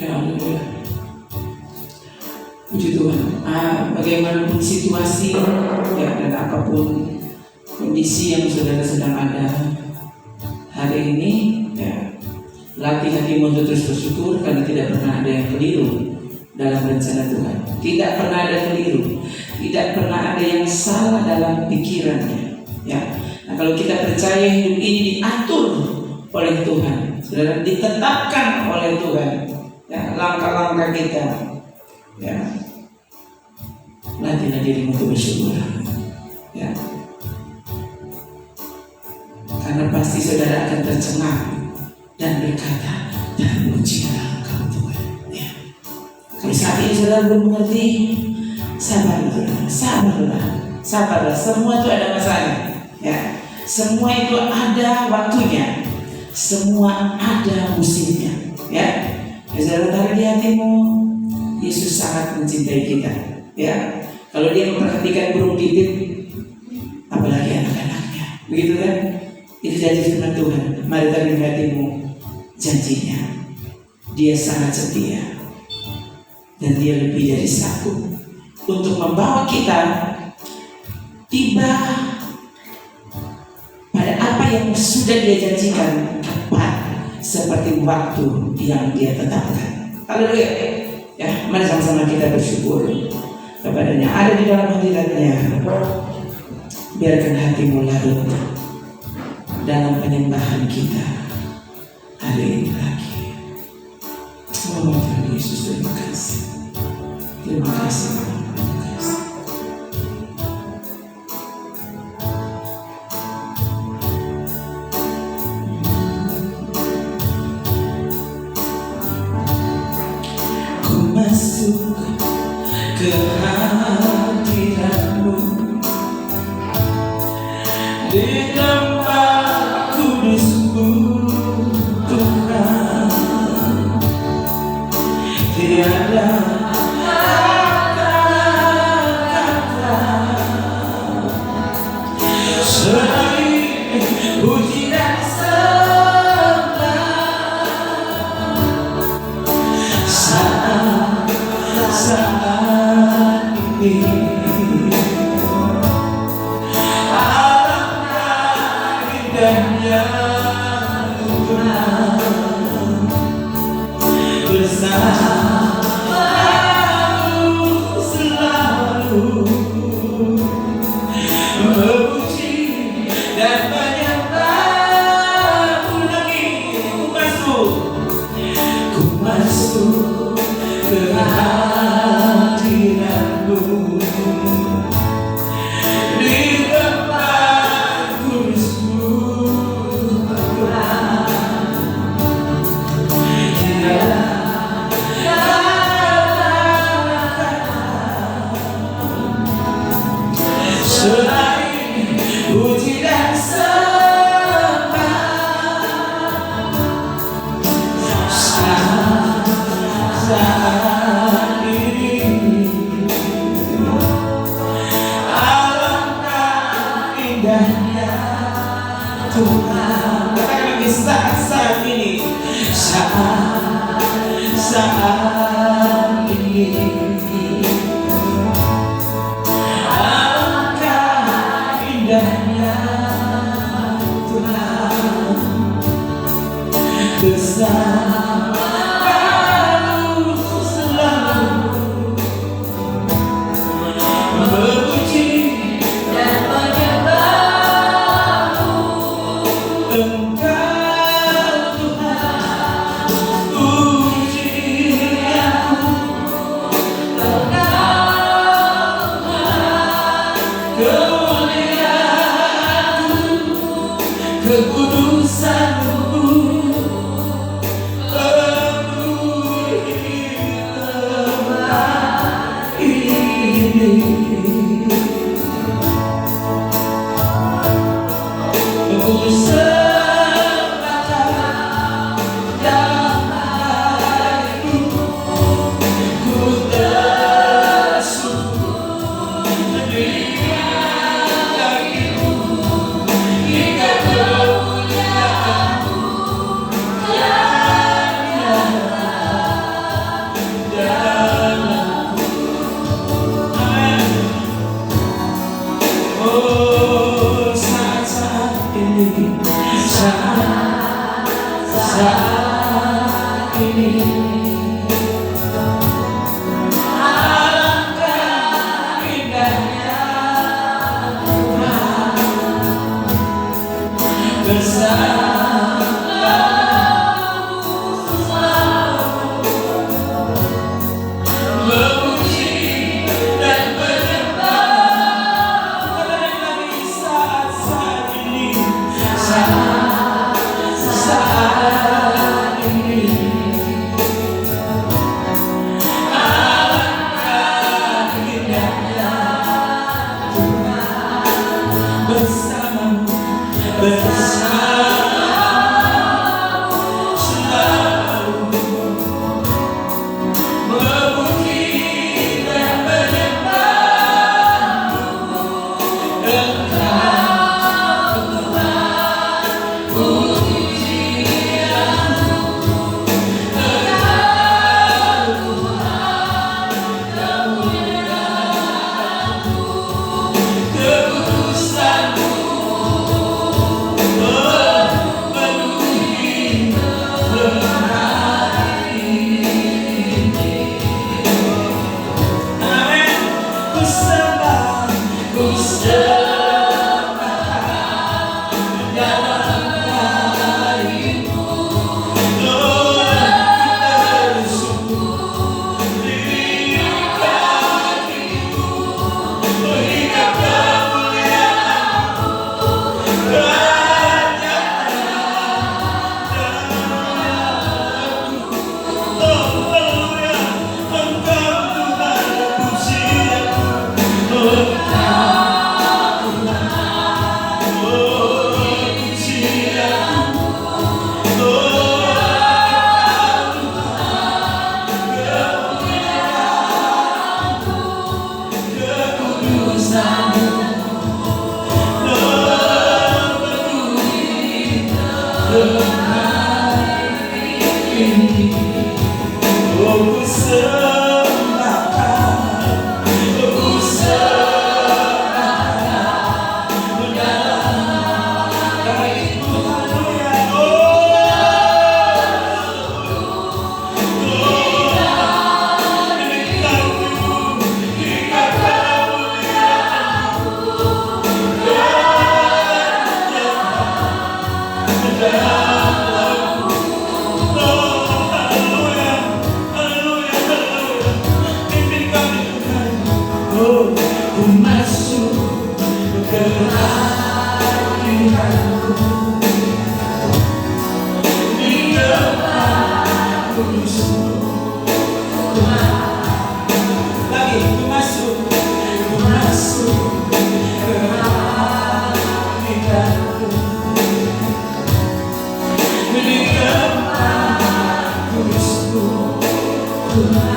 Ya Allah, puji Tuhan. Bagaimanapun situasi ya, dan apapun kondisi yang saudara sedang ada hari ini, ya, latih hatimu untuk terus bersyukur karena tidak pernah ada yang keliru dalam rencana Tuhan. Tidak pernah ada keliru, tidak pernah ada yang salah dalam pikirannya. Ya, nah, kalau kita percaya hidup ini diatur oleh Tuhan, saudara, ditetapkan oleh Tuhan, ya, langkah-langkah kita, ya, latihlah dirimu untuk bersyukur, ya, karena pasti saudara akan tercengang dan berkata, terpujilah Engkau Tuhan. Ya. Kalau saat ini saudara belum mengerti, sabarlah. Semua itu ada masanya. Ya, semua itu ada waktunya, semua ada musimnya. Ya, saudara taruh di hatimu, Yesus sangat mencintai kita. Ya, kalau Dia memperhatikan burung pipit, apalagi anak-anaknya, begitu kan? Itu janji firman Tuhan. Mari taruh di hatimu janjinya. Dia sangat setia dan Dia lebih dari sanggup untuk membawa kita tiba pada apa yang sudah Dia janjikan, tepat seperti waktu yang Dia tetapkan. Haleluya. Ya, mari sama-sama kita bersyukur kepadanya. Ada di dalam hadiratnya, biarkan hatimu larut dalam penyembahan kita hari ini lagi. Oh Tuhan Yesus, terima kasih. Terima kasih. Ku masuk ke hadirat-Mu di tempat kudus-Mu, Tuhan. Tiada kata-kata selain puji dan sembah saat ini. Alangkah indahnya Tuhan bersamamu selalu, memuji dan menyembah-Mu lagi. Ku masuk ke hadirat-Mu di tempat kudus-Mu, Tuhan. Selain puji dan sembah saat ini, alangkah indahnya Tuhan. Katakan lagi, saat ini, saat ini. Bersamamu selalu, memuji dan menyembah-Mu. Engkau Tuhan, pujianku. Engkau Tuhan, kemuliaanku, kekudusan-Mu. Hingga kemuliaan saat ini. Alangkah indahnya Tuhan bersamamu selalu, memuji dan menyembah lagi saat ini, saat ini. Alangkah indahnya Tuhan bersamamu selalu, memuji dan menyembah-Mu, Engkau Tuhan, pujian-Mu, Engkau Tuhan, kemuliaan-Mu, kekudusan-Mu memenuhi hari ini. Amin. Ku sembah dalam harimu, bersungguh di kakimu, mengingat kemuliaan-Mu, ku masuk ke hadirat-Mu, di tempat kudus-Mu. Lagi, ku masuk ke hadirat-Mu, di tempat kudus-Mu, Tuhan.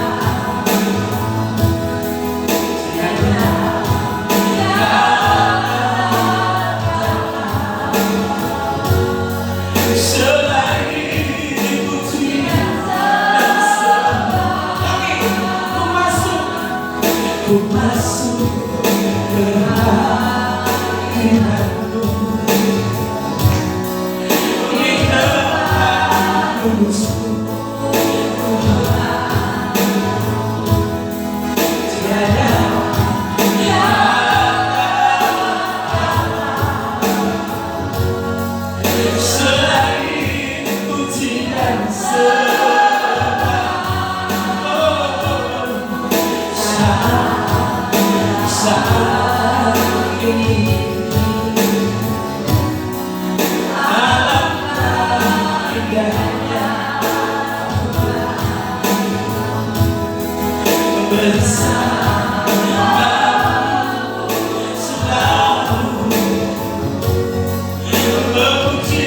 Ku masuk ke hadirat-Mu, di tempat kudus-Mu, tiada selain puji dan saat ini. Alangkah indahnya bersamamu selalu, memuji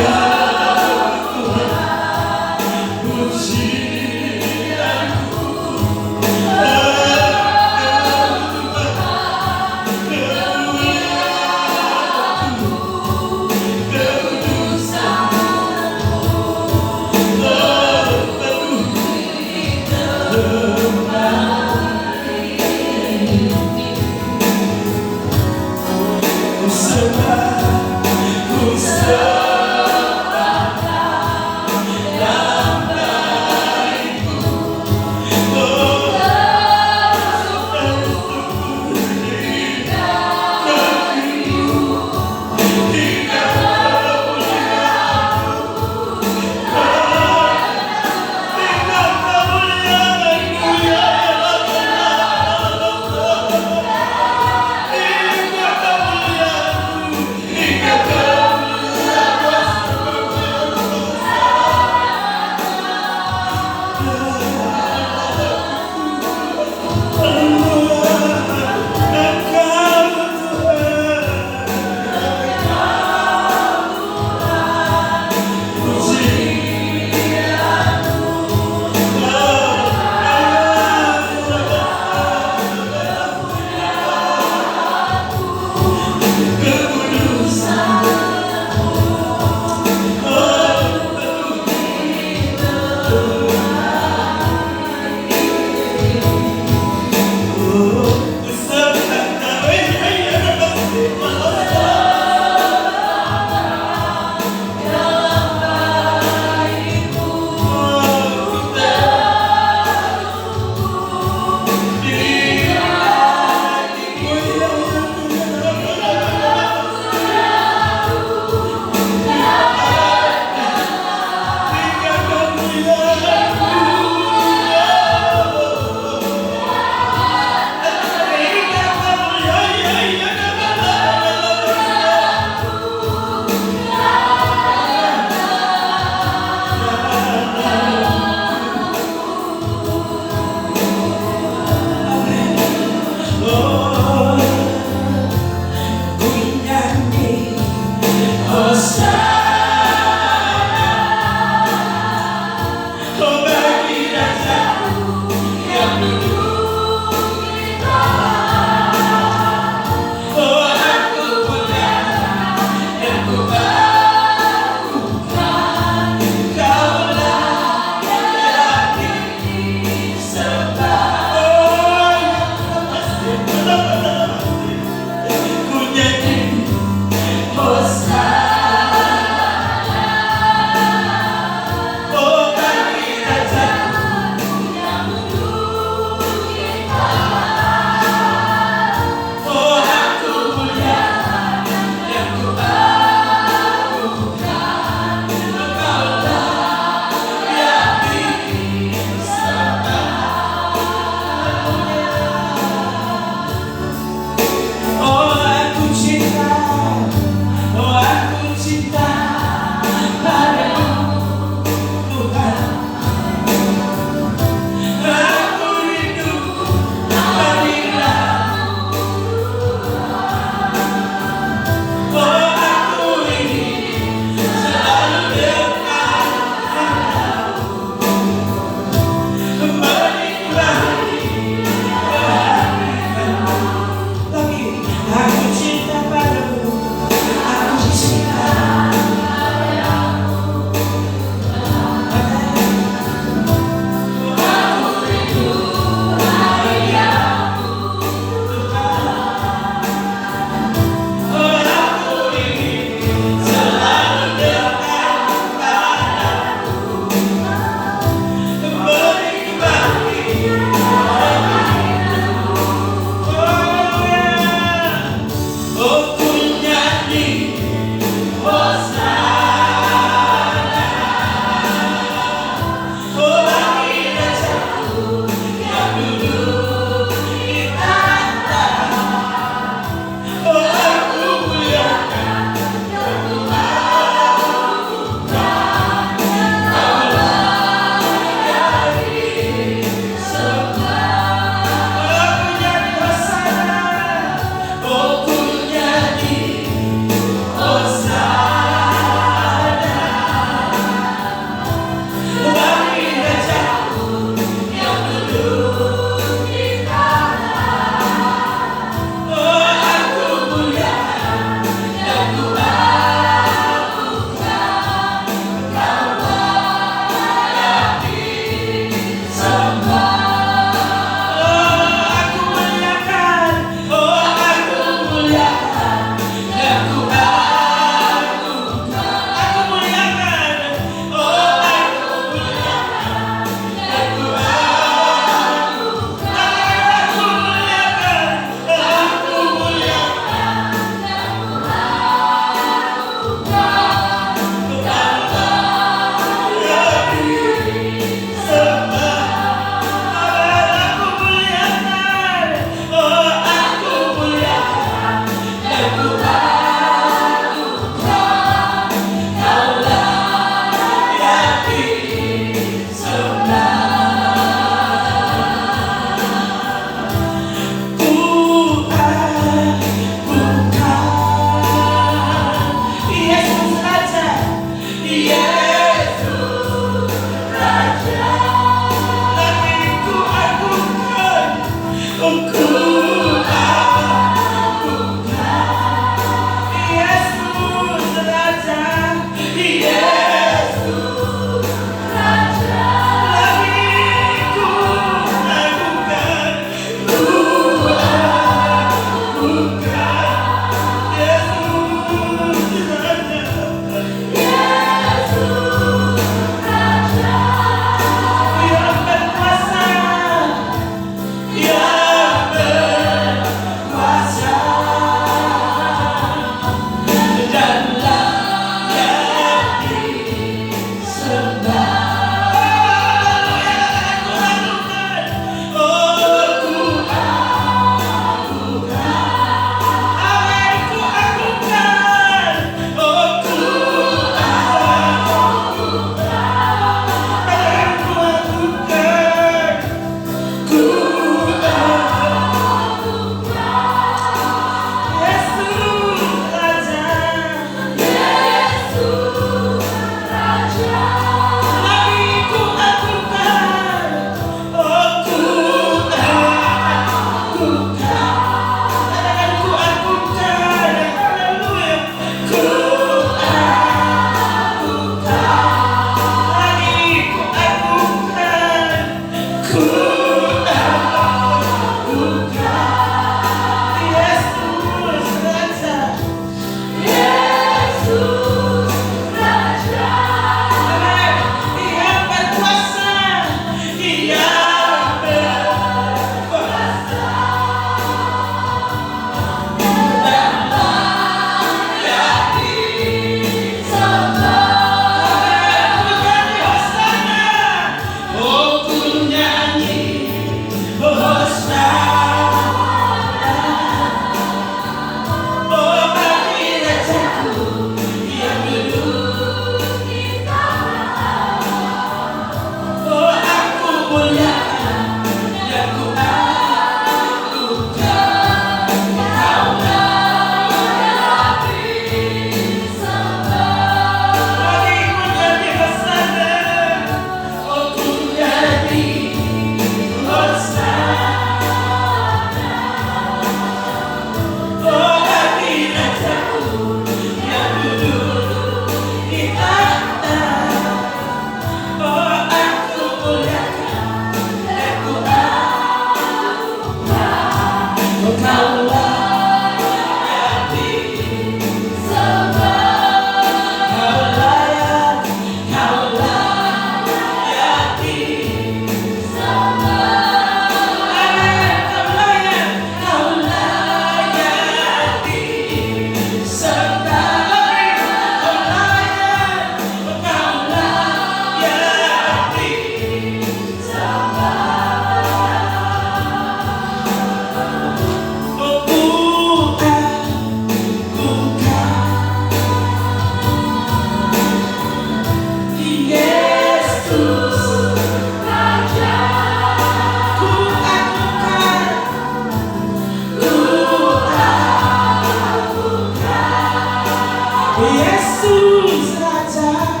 Yesus Raja,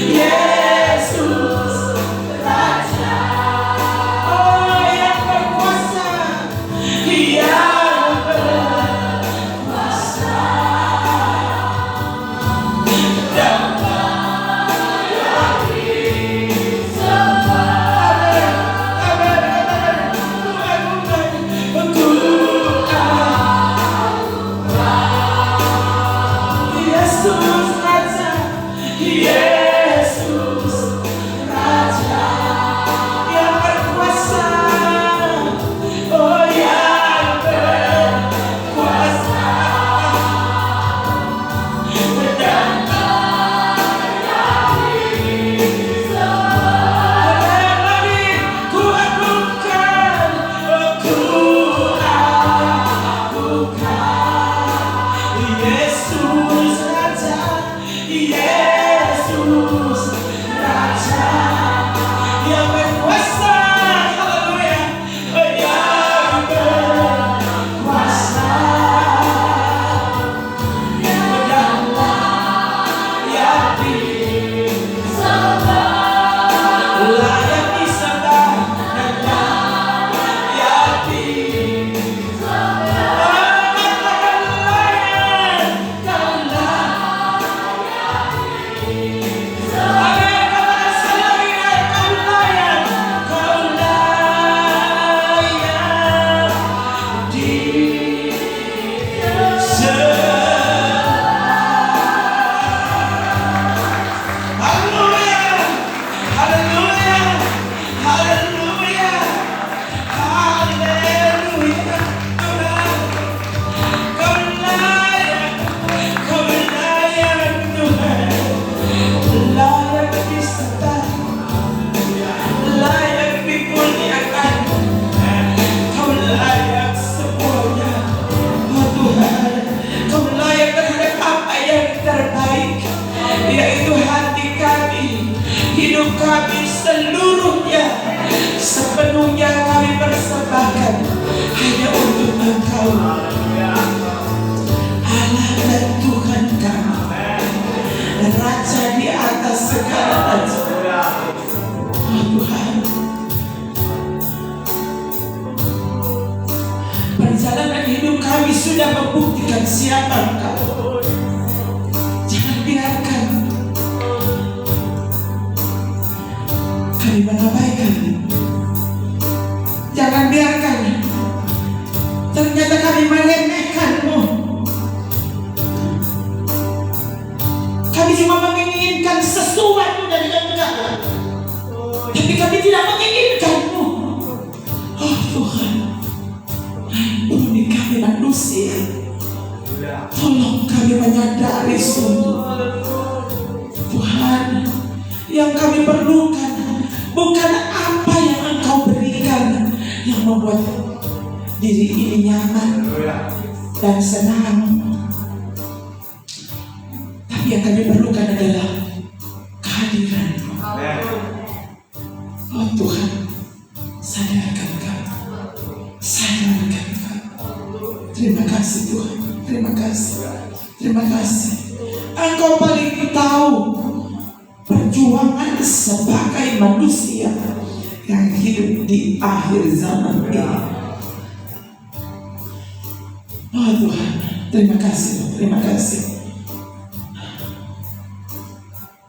Yesus Raja, oh yang berkuasa, yang berkuasa, dan yaitu hati kami, hidup kami seluruhnya, sepenuhnya kami persembahkan hanya untuk Engkau, Allah dan Tuhan kami, Raja di atas segala raja. Oh Tuhan, perjalanan hidup kami sudah membuktikan siapa Engkau. Jangan biarkan kami mengabaikan. Jangan biarkan ternyata kami meremehkan-Mu. Kami cuma menginginkan sesuatu dari Engkau, tapi kami tidak menginginkan-Mu. Oh Tuhan, ampuni kami manusia. Tolong kami menyadari sungguh, Tuhan, yang kami perlukan bukan apa yang Engkau berikan yang membuat diri ini nyaman dan senang, tapi yang kami perlukan adalah kehadiran-Mu. Oh Tuhan, sadarkan kami, sadarkan kami. Terima kasih Tuhan, terima kasih, terima kasih. Engkau paling tahu perjuangan sebagai manusia yang hidup di akhir zaman ini. Oh Tuhan, terima kasih, terima kasih.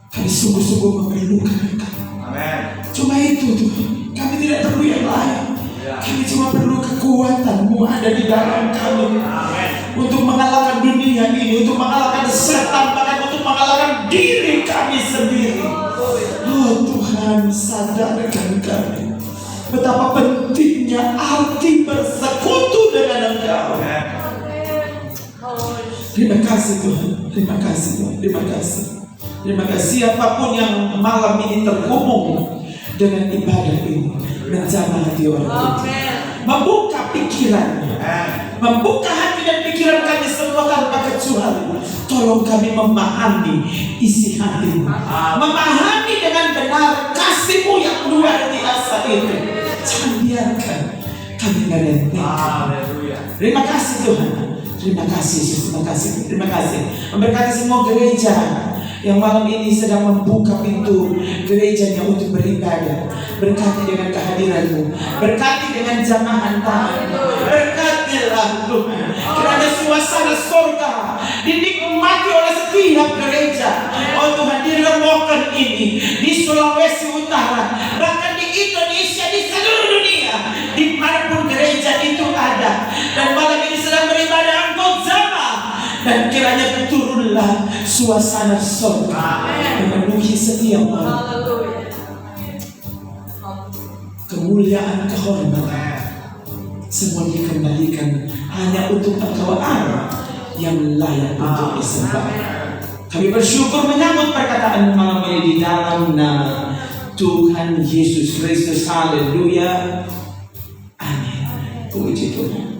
Kami sungguh-sungguh memerlukan Engkau. Cuma itu Tuhan, kami tidak perlu yang lain. Kami cuma perlu kekuatan-Mu ada di dalam kami untuk mengalahkan dunia ini, untuk mengalahkan setan, bahkan untuk mengalahkan diri kami sendiri. Oh Tuhan, sadarkan kami betapa pentingnya arti bersekutu dengan Engkau. Terima kasih Tuhan, terima kasih Tuhan, terima kasih. Terima kasih siapapun yang malam ini terhubung dengan ibadah ini, menjamah hati orang itu, membuka pikiran, membuka hati dan pikiran kami semua tanpa kecuali. Tolong kami memahami isi hati-Mu, memahami dengan benar kasih-Mu yang luar biasa itu. Jangan biarkan kami meremehkan. Terima kasih Tuhan, Terima kasih Yesus, terima kasih. Memberkati semua gereja yang malam ini sedang membuka pintu gerejanya untuk beribadah. Berkati dengan kehadiran-Mu, berkati dengan jamahan Tuhan, berkatilah Tuhan. Kiranya suasana surga dinikmati oleh setiap gereja. Oh Tuhan, di Rembongan ini, di Sulawesi Utara, bahkan di Indonesia, di seluruh dunia, dimanapun gereja itu ada, dan malam ini sedang beribadah Engkau jamah. Dan kiranya turunlah suasana surga memenuhi setiap orang. Kemuliaan, kehormatan semua dikembalikan hanya untuk Engkau Allah yang layak untuk disembah. Kami bersyukur menyambut perkataan malam ini di dalam nama Tuhan Yesus Kristus. Haleluya. Amin. Puji Tuhan.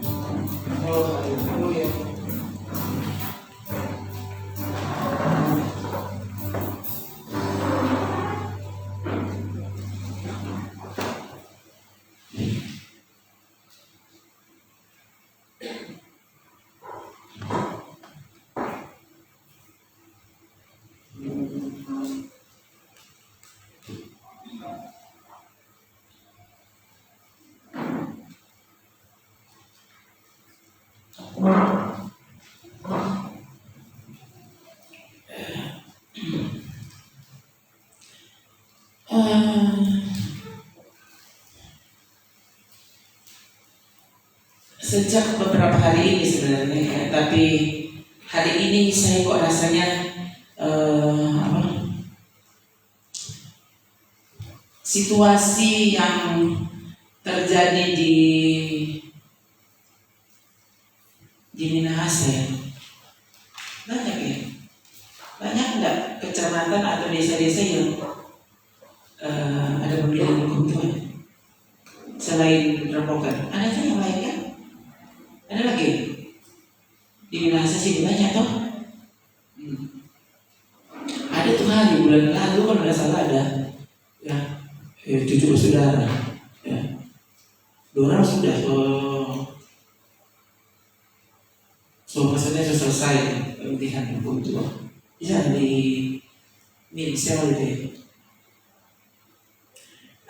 Sejak beberapa hari ini sebenarnya, tapi hari ini saya kok rasanya situasi yang terjadi di Minahasa ya, banyak ya, banyak enggak kecamatan atau desa-desa yang ada pemilihan hukum Tuhan selain Rembongan? Ada yang lain kan? Ada lagi di Minahasa sih banyak toh. Ada tuh hari bulan lalu kalau nggak salah ada ya, cucu saudara ya, 2 orang sudah maksudnya sudah selesai pemilihan hukum itu bisa di Minsel gitu ya.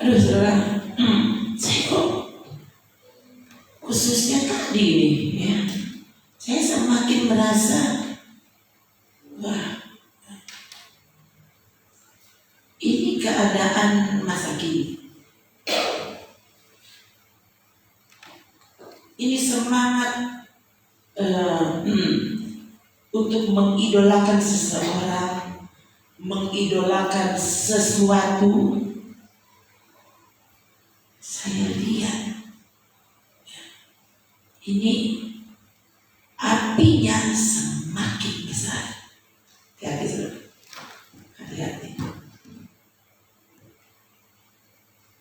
Aduh saudara, saya kok khususnya tadi ini ya, saya semakin merasa wah, ini keadaan masa kini. Ini semangat untuk mengidolakan seseorang, mengidolakan sesuatu. Saya lihat ini apinya semakin besar. Hati-hati saudara, hati-hati.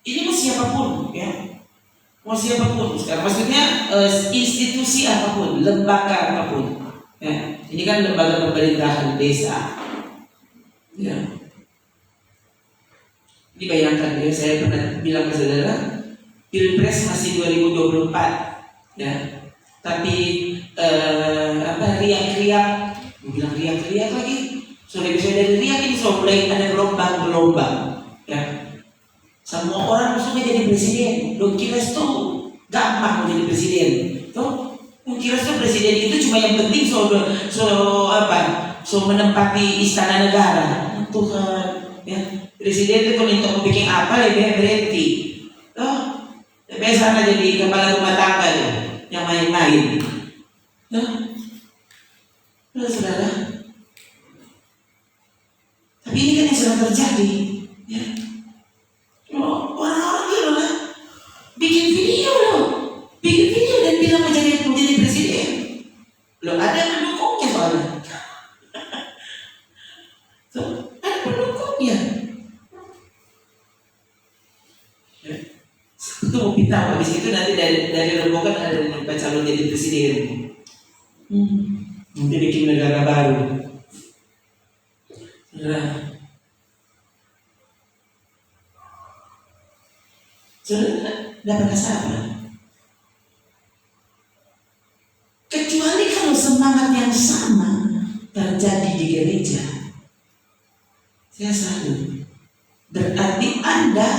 Ini mau siapapun ya, mau siapapun sekarang, maksudnya institusi apapun, lembaga apapun ya. Ini kan lembaga pemerintahan desa ya. Ini bayangkan ya, saya pernah bilang ke saudara, Pilpres masih 2024 ya, tapi riak-riak, bilang riak-riak lagi, sudah bisa dari riak ini sudah mulai ada gelombang-gelombang ya. Semua orang maksudnya jadi presiden. Dong kira itu gampang menjadi presiden. Tuh, kira itu presiden itu cuma yang penting so menempati istana negara. Tuhan ya, presiden itu kalau untuk bikin apa lebih berhenti. Tuh, lebih sana jadi kepala rumah tangga ya, yang main-main. Tuh, saudara. Tapi ini kan yang sedang terjadi ya. Orang-orang gitu lah, bikin video dan bilang mau jadi presiden. Loh, ada pendukungnya soalnya. So, ada pendukungnya. Itu mau pinta habis itu nanti dari Rembongan ada yang calon jadi presiden. Nanti bikin negara baru. Nah, saudara dapat rasa apa? Kecuali kalau gereja, saya selalu berarti Anda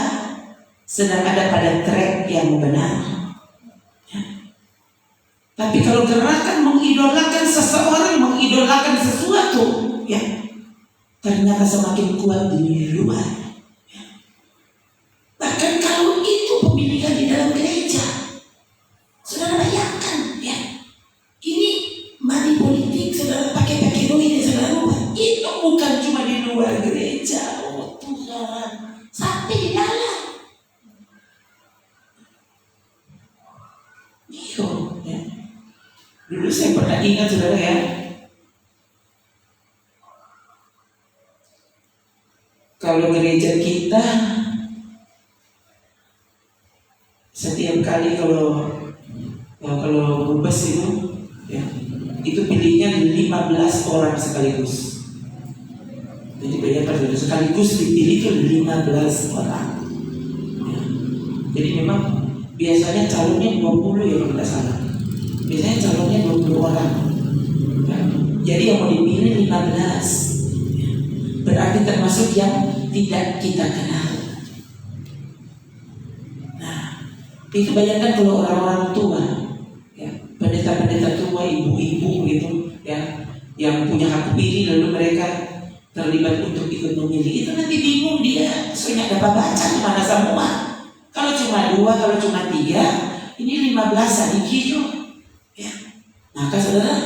sedang ada pada track yang benar. Ya. Tapi kalau gerakan mengidolakan seseorang, mengidolakan sesuatu, ya, ternyata semakin kuat di luar. Ya. Bahkan kalau itu pemilihan di dalam gereja, saudara bayangkan, ya, ini money politik, saudara pakai duit, saudara lupa. Itu bukan cuma di luar gereja, oh Tuhan, sampai di dalam. Ya. Dulu saya pernah ingat, saudara, ya, kalau gereja kita setiap kali kalau bebas itu, ya, itu pilihnya 15 orang sekaligus. Jadi bayangkan, sekaligus dipilih itu 15 orang. Ya. Jadi memang biasanya calonnya 20 ya kalau tidak salah. Biasanya calonnya 20 orang. Ya. Jadi yang mau dipilih 15. Ya. Berarti termasuk yang tidak kita kenal. Nah, itu bayangkan kalau orang-orang tua, ya, pendeta-pendeta tua, ibu-ibu gitu, ya, yang punya hak pilih lalu mereka terlibat untuk ikut memilih, itu nanti bingung dia, soalnya dapat baca mana semua. Kalau cuma 2, kalau cuma 3, ini 15 sedikit loh. Ya. Maka saudara,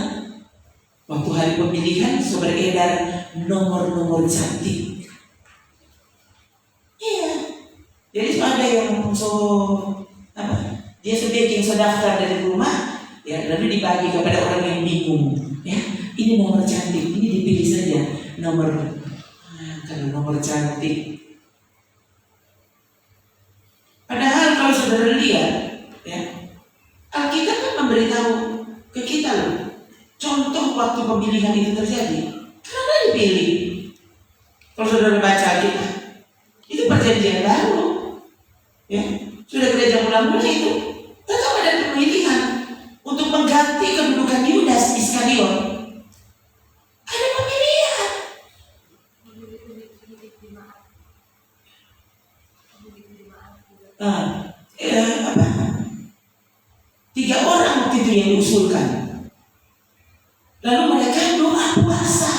waktu hari pemilihan beredar nomor-nomor cantik. Iya. Jadi ada yang dia sudah daftar dari rumah, ya, lalu dibagi kepada orang yang bingung. Ya, ini nomor cantik, ini dipilih saja nomor. Kalau nomor cantik. Padahal kalau saudara lihat, ya, Alkitab kan memberitahu ke kita loh, contoh waktu pemilihan itu terjadi, kenapa dipilih? Kalau saudara baca Alkitab, itu perjanjian baru, ya, sudah gereja mula-mula itu tetap ada pemilihan untuk mengganti kedudukan Yudas Iskariot. Ada pemilihan. Apa? 3 orang waktu itu yang diusulkan. Lalu mereka doa puasa.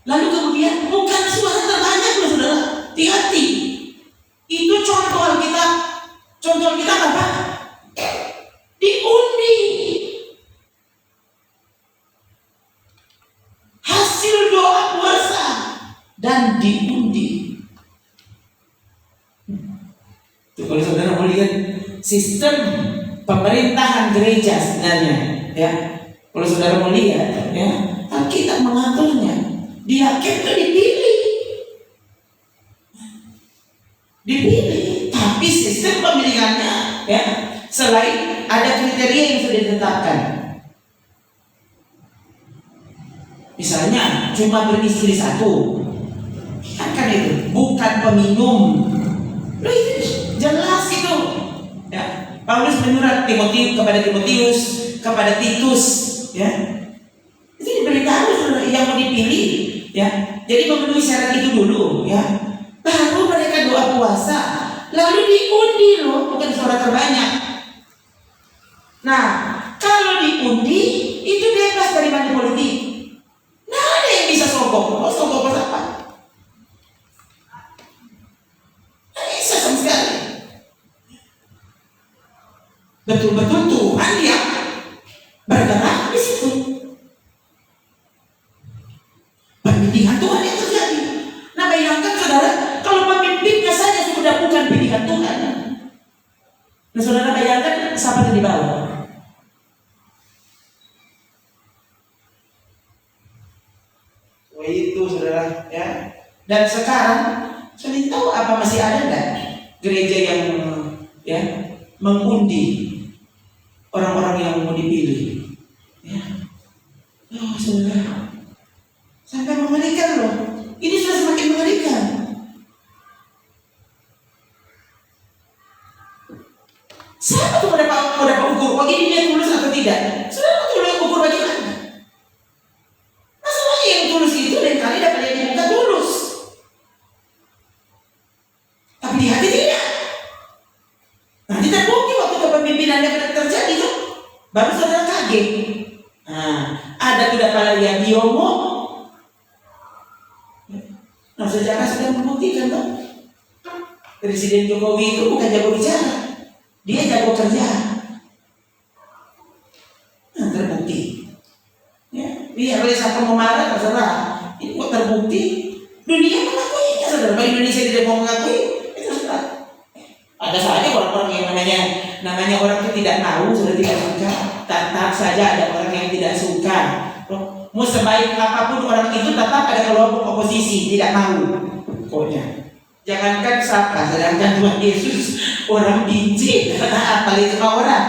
Lalu kemudian bukan suara terbanyak loh saudara. Hati-hati. Itu contoh Alkitab. Contoh Alkitab apa? Diundi. Hasil doa puasa dan diundi. Itu kalau saudara mau lihat sistem pemerintahan gereja sebenarnya, ya. Kalau saudara mau lihat, ya, Alkitab mengaturnya. Di hakim itu dipilih, tapi sistem pemilihannya, ya, selain ada kriteria yang sudah ditetapkan. Misalnya cuma beristri 1, kan itu bukan peminum. Loh, itu jelas itu, ya. Paulus menyurat kepada Timotius, kepada Titus, ya. Itu diberitahu yang mau dipilih, ya. Jadi memenuhi syarat itu dulu, ya. Baru mereka doa puasa, lalu diundi loh, bukan suara terbanyak. Nah, kalau diundi itu bebas dari money politik. Nah, ada yang bisa sogok, sogok apa? Bisa sama sekali. Betul-betul Tuhan yang bergerak di situ. Pemilihan Tuhan yang terjadi. Nah, bayangkan saudara, kalau pemimpinnya saja sudah bukan pilihan Tuhan. Nah, saudara bayangkan siapa yang dibawa. Wah, itu saudara, ya. Dan sekarang sudah tahu apa masih ada enggak gereja yang, ya, mengundi orang-orang yang mau dipilih, ya. Oh saudara, sampai mengerikan loh. Ini sudah semakin mengerikan. Siapa tuh mau dapat ukur? Bagi dia tulus atau tidak? Saudara tuh ukur bagaimana? Masalahnya yang tulus itu lain kali dapat Nah, sejarah sudah membuktikan tuh. Presiden Jokowi itu bukan jago bicara, dia jago kerja. Nah, terbukti. Ya, biar siapa mau marah terserah. Ini kok terbukti? Dunia mengakuinya, saudara. Kalau Indonesia tidak mau mengakui, itu terserah. Ada saja orang-orang yang namanya orang itu tidak tahu, sudah tidak suka. Tetap saja ada orang yang tidak suka. Mau sebaik apapun orang itu tetap ada kelompok oposisi, tidak mau. Pokoknya jangankan siapa, sedangkan Tuhan Yesus orang benci karena apa itu sama orang.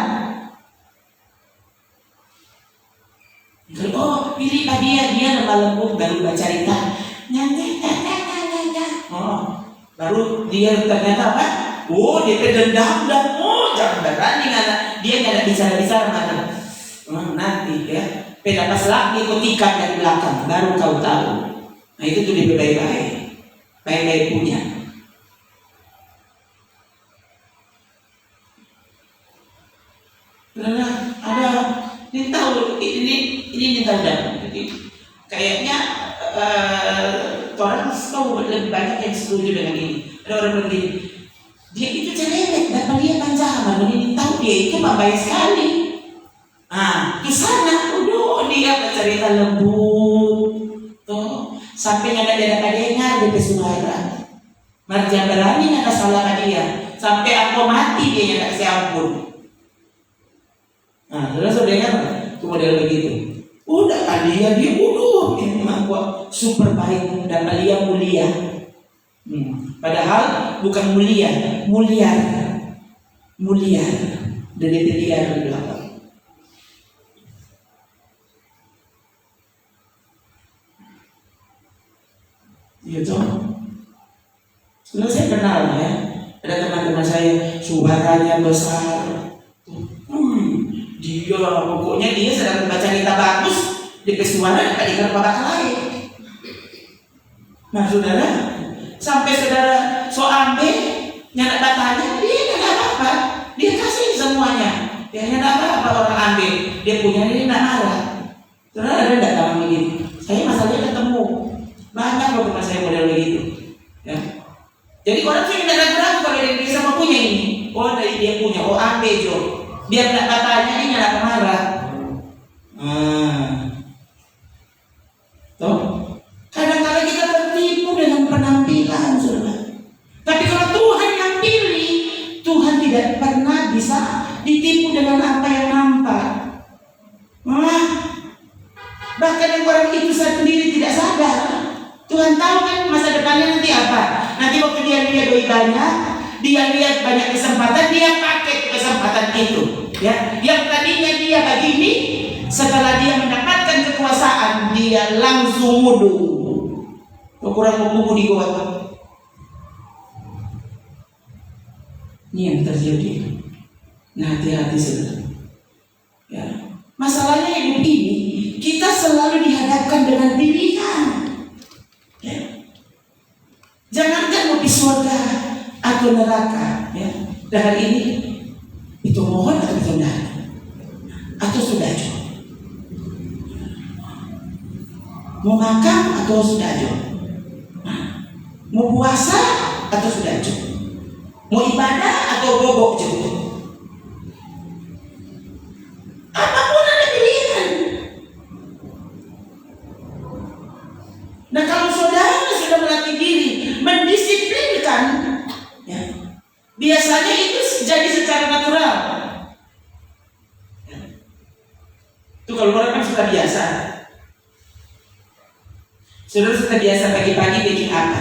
Oh, pilihlah dia lemah lembut, baru baca cerita. Oh, baru dia ternyata apa? Oh, dia dendam dan jangan berani karena dia nggak ada bicara mana. Nanti ya, beda pas lagi ikut tikam dari belakang, baru kau tahu. Nah itu tuh lebih baik-baik punya. Karena ada ini tahu ini tahu dah. Jadi kayaknya orang tahu lebih banyak yang setuju dengan ini. Ada orang bilang gini, dia itu cerewet dan dia panjang, ini tahu dia itu baik sekali. Ah, di sana, dia bercerita lembut, tuh sampai nggak ada dengar di pesuara. Marjan berani nggak salah dia, sampai aku mati dia yang kasih ampun. Nah, terus dengar tuh model begitu. Udah dia ini memang gua super baik dan dia mulia. Padahal bukan mulia dari dia di belakang. Gitu. Sebenarnya saya kenal ya, ada teman-teman saya suaranya besar. Dia pokoknya dia sedang membaca cerita bagus di pesuara tidak dengar apa lain. Nah saudara, sampai saudara so ambil nyanak batanya dia nggak apa-apa, dia kasih semuanya. Dia nggak apa-apa orang ambil, dia punya ini nggak marah. Saudara ada nggak dalam begitu? Saya masalahnya ketemu banyak loh teman saya model begitu. Ya. Jadi orang sih tidak ragu-ragu kalau dia sama punya ini. Oh dari dia punya, oh ambil jo. Biar nggak katanya ini nggak marah. Tuh. Kadang-kadang kita tertipu dengan penampilan, saudara. Tapi kalau Tuhan yang pilih, Tuhan tidak pernah bisa ditipu dengan apa yang nampak. Bahkan yang orang itu sendiri tidak sadar. Tuhan tahu kan masa depannya nanti apa. Nanti waktu dia lihat doi banyak, dia lihat banyak kesempatan, dia pakai kesempatan itu. Ya, yang tadinya dia begini, setelah dia mendapatkan kekuasaan, dia langsung mundur. Kurang kubu di got. Ini yang terjadi. Nah, hati-hati saudara. Ya, masalahnya hidup ini kita selalu dihadapkan dengan pilihan. Ya. Jangankan mau di surga atau neraka, ya. Dengan ini itu mohon atau tidak, atau sudah cukup. Mau makan atau sudah cukup. Mau puasa atau sudah cukup. Mau ibadah atau bobok cukup. Apapun ada pilihan. Nah kalau saudara sudah melatih diri mendisiplinkan, ya, biasanya itu jadi secara natural. Ya. Itu kalau orang kan sudah biasa. Saudara sudah biasa pagi-pagi bikin apa?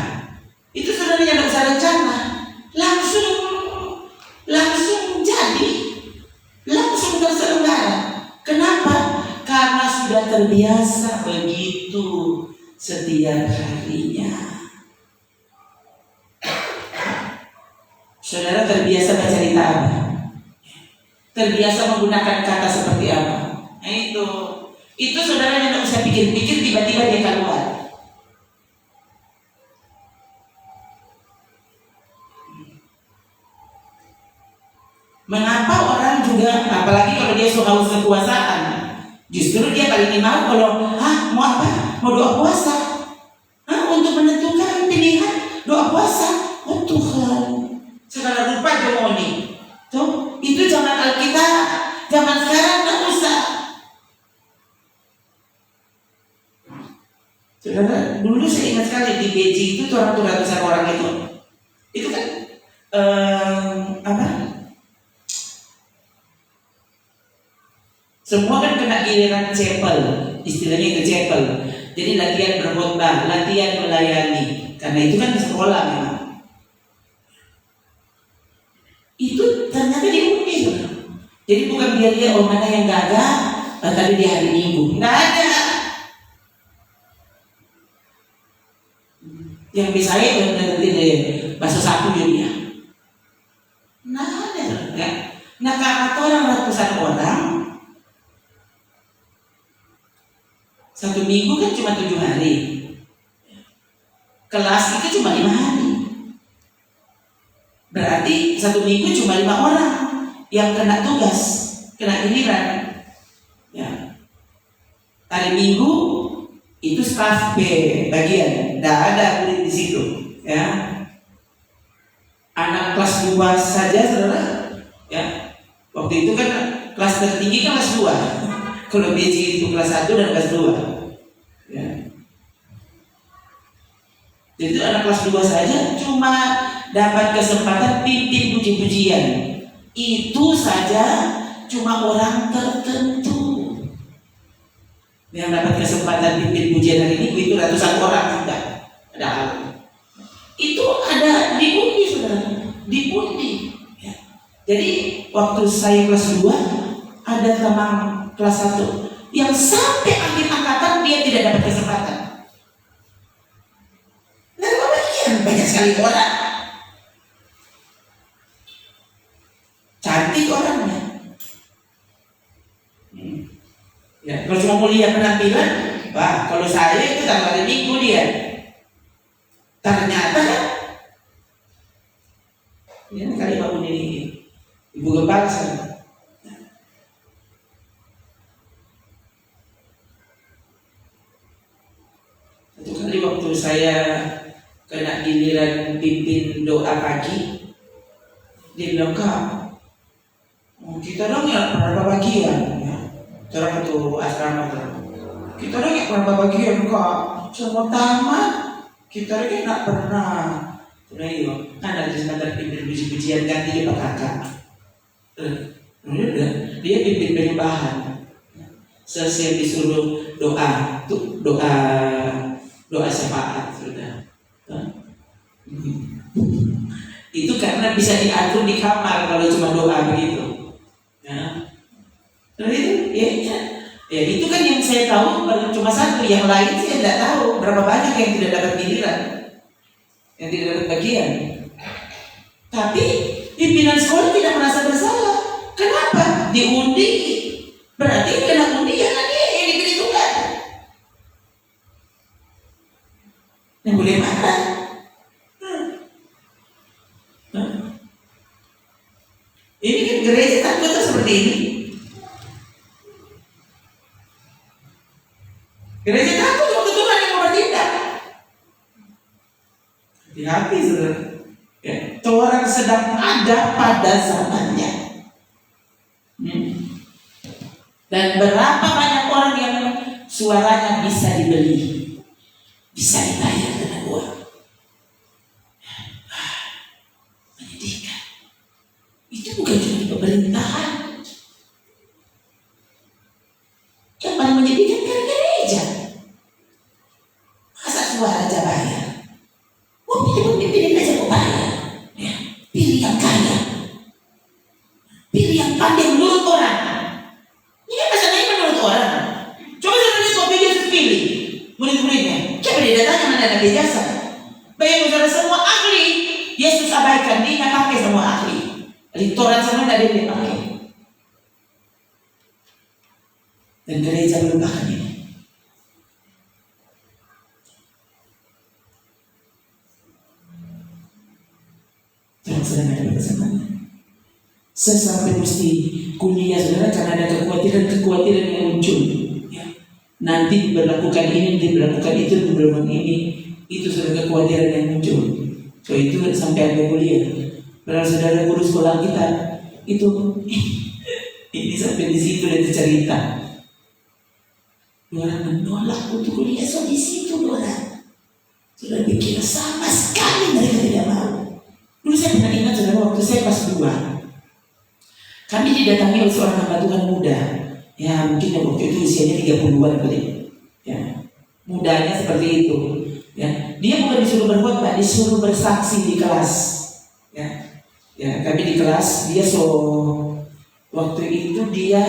Itu saudara yang tidak usah rencana, langsung jadi, langsung terselenggara. Kenapa? Karena sudah terbiasa begitu setiap harinya. Saudara terbiasa baca cerita apa? Terbiasa menggunakan kata seperti apa? Nah itu saudara yang tidak usah pikir-pikir, tiba-tiba dia keluar. Mengapa orang juga, apalagi kalau dia suka haus kekuasaan, justru dia paling mau kalau mau apa? Mau doa puasa, untuk pilihan doa puasa. Oh Tuhan, segala rupa demoni. Tuh, itu zaman Alkitab, zaman sekarang nggak usah. Saudara, dulu saya ingat sekali di Beijing itu ratusan orang itu kan apa? Semua kan kena giliran chapel, istilahnya itu chapel. Jadi latihan berkhotbah, latihan melayani. Karena itu kan sekolah memang. Itu ternyata diundi. Jadi bukan dia mana yang gagal, tadi di hari Minggu. Nggak ada. Yang bisa itu nanti deh bahasa satu dunia. Nah ada ya. Nah karena orang ratusan orang, satu minggu kan cuma 7 hari. Kelas itu cuma 5 hari. Berarti satu minggu cuma 5 orang yang kena tugas, kena giliran. Ya. Hari Minggu itu staf B bagian, tidak ada murid di situ. Ya. Anak kelas 2 saja, saudara. Ya. Waktu itu kan kelas tertinggi kan kelas 2. Kalau BC itu kelas 1 dan kelas 2. Ya. Jadi anak kelas 2 saja cuma dapat kesempatan pimpin puji-pujian. Itu saja cuma orang tertentu yang dapat kesempatan pimpin pujian hari ini. Itu ratusan orang sudah ada. Itu ada diundi, saudara, diundi. Ya. Jadi waktu saya kelas 2 ada teman kelas 1 yang sampai akhir angkatan dia tidak dapat kesempatan. Nah, banyak sekali orang. Cantik orangnya. Ya, kalau cuma mau lihat penampilan, wah, kalau saya itu tanggal hari Minggu dia. Ternyata ini kali bangun ini ibu gembala sana. Satu kali waktu saya kena giliran pimpin doa pagi, dia bilang, Kak, kita dong ya berapa bagian ya, cara ketua asrama kita dong ya berapa bagian Kak, semua tamat kita lagi nggak pernah. Udah iya, kan ada kesempatan pimpin puji-pujian ganti dia Pak Kakak. Udah, dia pimpin penyembahan. Selesai disuruh doa, tuh doa syafaat sudah. Itu karena bisa diatur di kamar kalau cuma doa begitu. Ya. Nah itu, ya itu kan yang saya tahu baru cuma satu, yang lain saya tidak tahu berapa banyak yang tidak dapat giliran, yang tidak dapat bagian. Tapi pimpinan sekolah tidak merasa bersalah. Kenapa? Diundi, berarti kena undian dia yang diberi tugas. Yang boleh marah. Ini kan gereja takut seperti ini. Gereja takut waktu Tuhan yang mau bertindak. Hati-hati, saudara. Ya, orang sedang ada pada zamannya. Dan berapa banyak orang yang suaranya bisa dibeli, bisa dibayar dengan uang. Menyedihkan. Itu bukan cuma di pemerintahan. Yang paling menyedihkan kan gereja. Masa suara aja bayar? Oh, pilih aja mau bayar. Ya, pilih yang kaya, pilih yang pandai menurut orang. Ini kan masalahnya menurut orang. Coba saya lihat waktu Yesus pilih murid-muridnya. Coba dia datang mana ada jasa. Bayang saudara, semua ahli Yesus abaikan, dia pakai semua ahli. Litoran sama tidak dia pakai. Dan gereja melupakan ini. Yang sedang ada pada zamannya. Saya sampai mesti kuliah, saudara, karena ada kekhawatiran yang muncul. Ya. Nanti diberlakukan ini, diberlakukan itu, diberlakukan ini. itu sudah kekhawatiran yang muncul. So itu sampai ada kuliah. Padahal saudara guru sekolah kita itu ini sampai di situ dia cerita. Orang menolak untuk kuliah, so di situ orang sudah pikir sama sekali mereka tidak mau. Dulu saya pernah ingat saudara waktu saya pas 2, kami didatangi oleh seorang hamba Tuhan muda. Ya mungkin waktu itu usianya 30-an kali. Ya, mudanya seperti itu. Ya, dia bukan disuruh berkhotbah, disuruh bersaksi di kelas. Ya, kami di kelas, dia waktu itu dia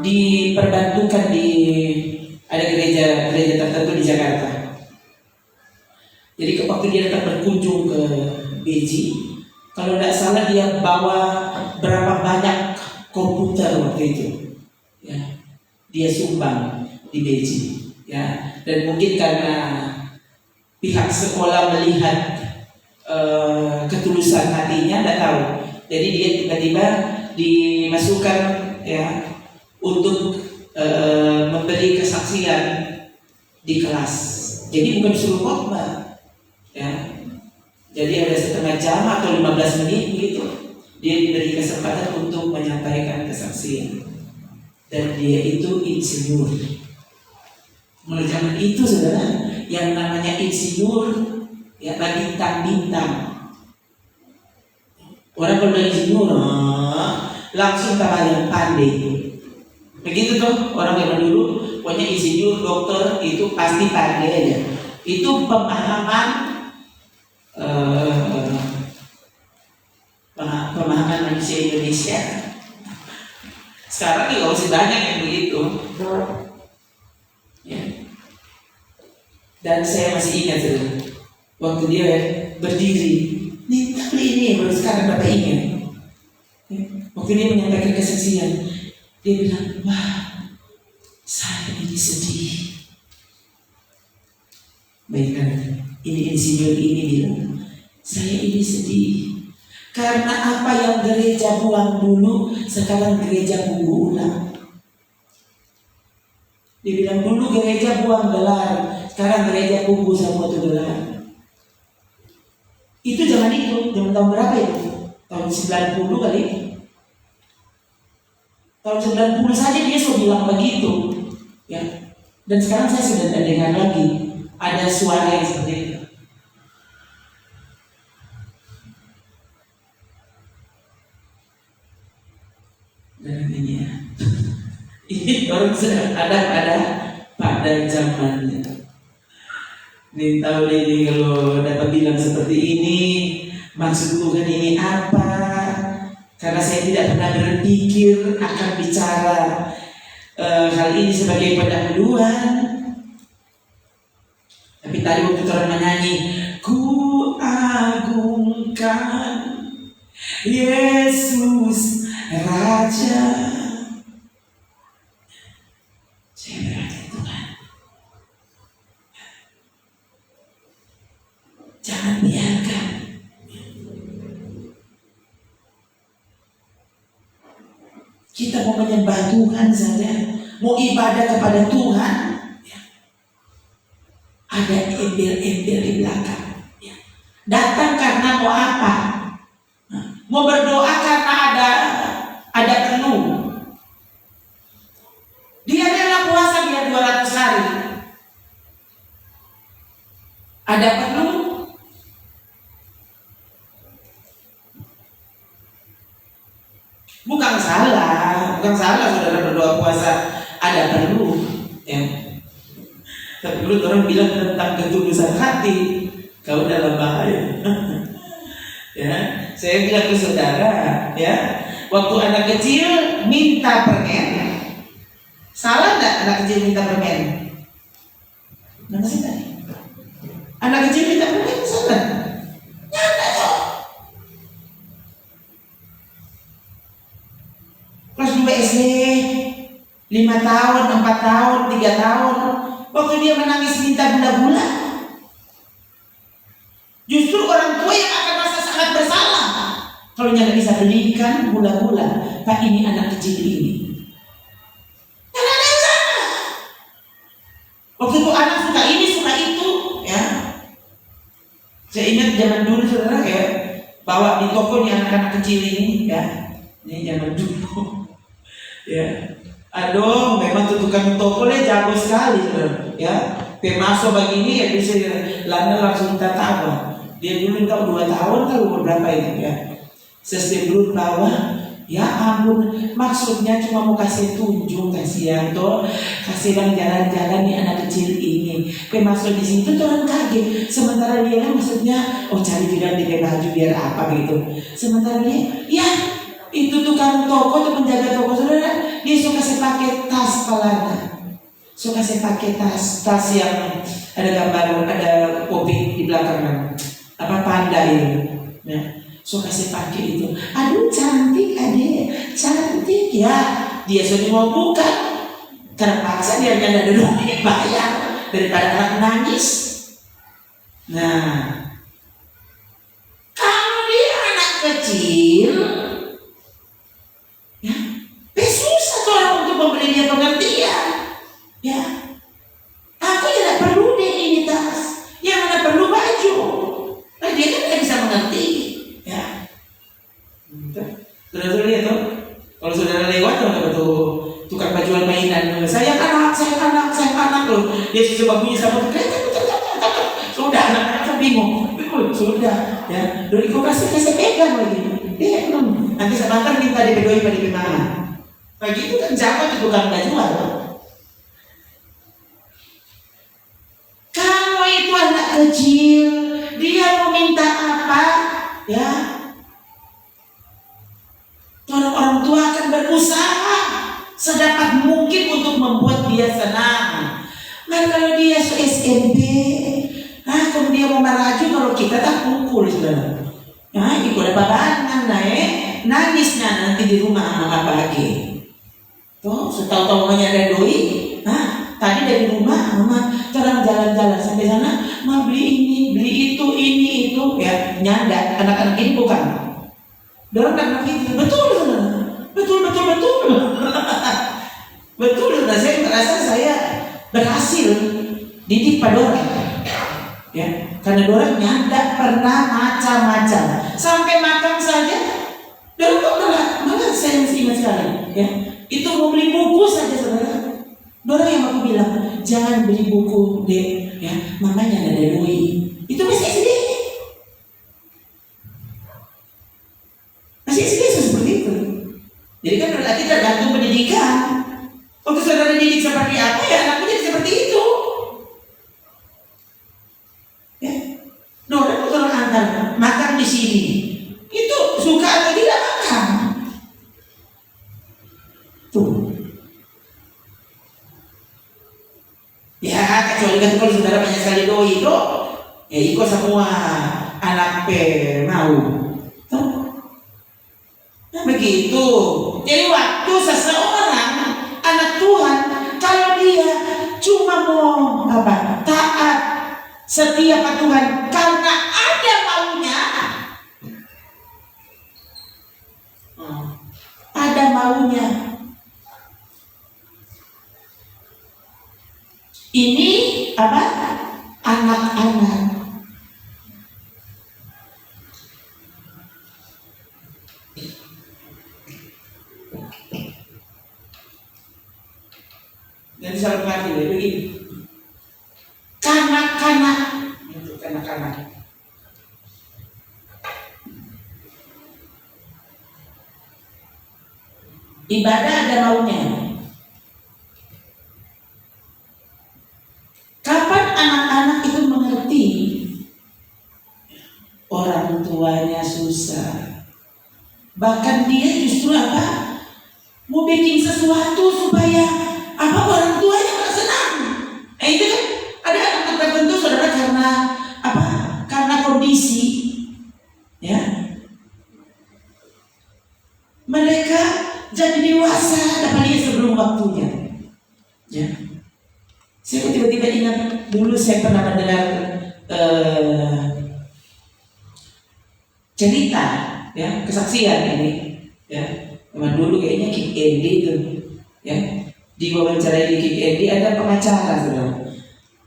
diperbantukan di ada gereja tertentu di Jakarta. Jadi waktu dia datang berkunjung ke Beji, kalau tidak salah dia bawa berapa banyak komputer waktu itu. Ya, dia sumbang di Beji. Ya, dan mungkin karena pihak sekolah melihat ketulusan hatinya, tidak tahu. Jadi dia tiba-tiba dimasukkan ya untuk memberi kesaksian di kelas. Jadi bukan disuruh khotbah, ya. Jadi ada setengah jam atau 15 menit begitu, dia diberi kesempatan untuk menyampaikan kesaksian. Dan dia itu insinyur. Mulai zaman itu saudara, yang namanya insinyur ya bintang-bintang. Orang kalau udah insinyur langsung tambah yang pandai. Begitu tuh orang zaman dulu, pokoknya insinyur, dokter itu pasti pandai aja. Itu pemahaman manusia Indonesia. Sekarang juga masih banyak yang begitu. Ya. Dan saya masih ingat waktu dia berdiri, minta ini baru sekarang Bapak ingat. Ya. Waktu dia menyampaikan kesaksian, dia bilang, wah, saya ini sedih. Baiklah, ini insinyur ini bilang, saya ini sedih karena apa yang gereja buang dulu, sekarang gereja tunggu ulang. Dia bilang dulu gereja buang gelar, sekarang gereja kubu sama itu gelar. Itu zaman itu, zaman tahun berapa itu? Tahun 90 kali. Tahun 90 saja dia sudah bilang begitu, ya. Dan sekarang saya sudah tidak dengar lagi ada suara yang seperti itu. Dan ini ya. Ini orang sedang ada pada zamannya. Ini tahu ini kalau dapat bilang seperti ini, maksud Tuhan ini apa? Karena saya tidak pernah berpikir akan bicara hal ini sebagai pendahuluan. Tapi tadi waktu orang menyanyi, ku agungkan Yesus Raja. Saya berkata Tuhan, jangan biarkan kita mau menyembah Tuhan saja, mau ibadah kepada Tuhan, ya. Ada embel-embel di belakang, ya. Datang karena mau apa? Mau berdoa karena ada perlu. Dia adalah puasa biar 200 hari. Ada perlu. Bukan salah saudara berdoa puasa ada perlu, ya. Tapi dulu orang bilang tentang ketulusan hati, kau dalam bahaya. Ya, saya bilang ke saudara, ya, waktu anak kecil minta permen, salah enggak anak kecil minta permen? Nggak sih tadi? Anak kecil minta permen salah? Nyata kok. Kelas 2 SD, 5 tahun, 4 tahun, 3 tahun, waktu dia menangis minta gula-gula, justru orang tua yang akan merasa sangat bersalah kalau tidak bisa belikan gula-gula. Pak, ini anak kecil ini. Karena ada yang salah. Waktu itu anak suka ini, suka itu, ya. Saya ingat zaman dulu saudara ya, bawa di toko nih anak-anak kecil ini ya. Ini zaman dulu. Ya. Aduh, memang tuh tukang toko jago sekali saudara. Ya. Masuk begini ya bisa lana langsung kita tahu. Dia dulu tahu 2 tahun tahu berapa itu ya. Sestim dulu bawa. Ya ampun, maksudnya cuma mau kasih tunjuk, kasihan tuh, kasih bang jalan-jalan nih anak kecil ini. Masuk di situ tuh orang kaget. Sementara dia kan maksudnya, oh cari bilang di baju biar apa gitu. Sementara dia, ya itu tukang toko tuh penjaga toko saudara, dia suka saya pakai tas palanya, suka saya pakai tas yang ada gambar, ada kopi di belakang, apa panda itu. Ya. Suka saya pakai itu. Aduh cantik adek, cantik ya. Dia sudah mau buka, terpaksa dia ada duit bayar daripada anak nangis. Nah, kalau dia anak kecil, ya, susah tuh orang untuk memberi dia pengertian. Ya, aku tidak perlu deh ini tas, yang mana perlu baju. Nah, dia kan tidak bisa mengerti. Saudara lihat tuh, kalau saudara lewat tuh tukang bajuan mainan, saya anak loh, dia coba bunyi sama kereta, sudah anak-anak bingung, sudah ya, dari kau kasih pegang lagi, dia nanti sebentar minta dibedoin pada gimana, pagi itu kan jago tuh tukang bajuan. Kalau itu anak kecil, dia mau minta apa, ya? Orang tua akan berusaha sedapat mungkin untuk membuat dia senang. Nah kalau dia SMP, kalau dia mau meraju, kalau kita tak pukul saudara. Nah itu ada babangan nangisnya nanti di rumah sama pagi. Tuh setahu-tahu ada doi. Nah tadi dari rumah mama terang jalan-jalan sampai sana, mau beli ini, beli itu, ini itu, ya nyanda. Anak-anak ini bukan. Dorong anak itu betul. Betul, dan saya merasa saya berhasil didik pada orang, ya, karena orang nyanda pernah macam-macam sampai makan saja. Dan malah saya ingat sekali, ya, itu mau beli buku saja saudara. Orang yang aku bilang jangan beli buku deh, ya, mamanya ada doi. Itu masih sedih. Seperti itu. Jadi kan berarti tergantung pendidikan. Untuk saudara didik seperti apa ya anaknya jadi seperti itu. Ya. Orang kalau antar makan di sini itu suka atau tidak makan. Tuh. Ya kecuali kan kalau saudara banyak sekali doi itu, ya ikut semua anak mau. Nah, begitu. Jadi waktu seseorang anak Tuhan, kalau dia cuma mau taat setia pada Tuhan karena ada maunya, ini anak-anak. Jadi salah mengerti begini. Kanak-kanak untuk kanak-kanak. Ibadah ada maunya. Kapan anak-anak itu mengerti orang tuanya susah, bahkan dia justru mau bikin sesuatu supaya orang tuanya nggak senang. Itu kan ada anak tertentu saudara karena kondisi, ya, mereka jadi dewasa apalagi sebelum waktunya, ya. Saya tiba-tiba ingat dulu saya pernah mendengar cerita, ya, kesaksian ini, ya. Teman dulu kayaknya Kik Endi itu, ya, diwawancarai di Kik Endi ada pengacara, saudara.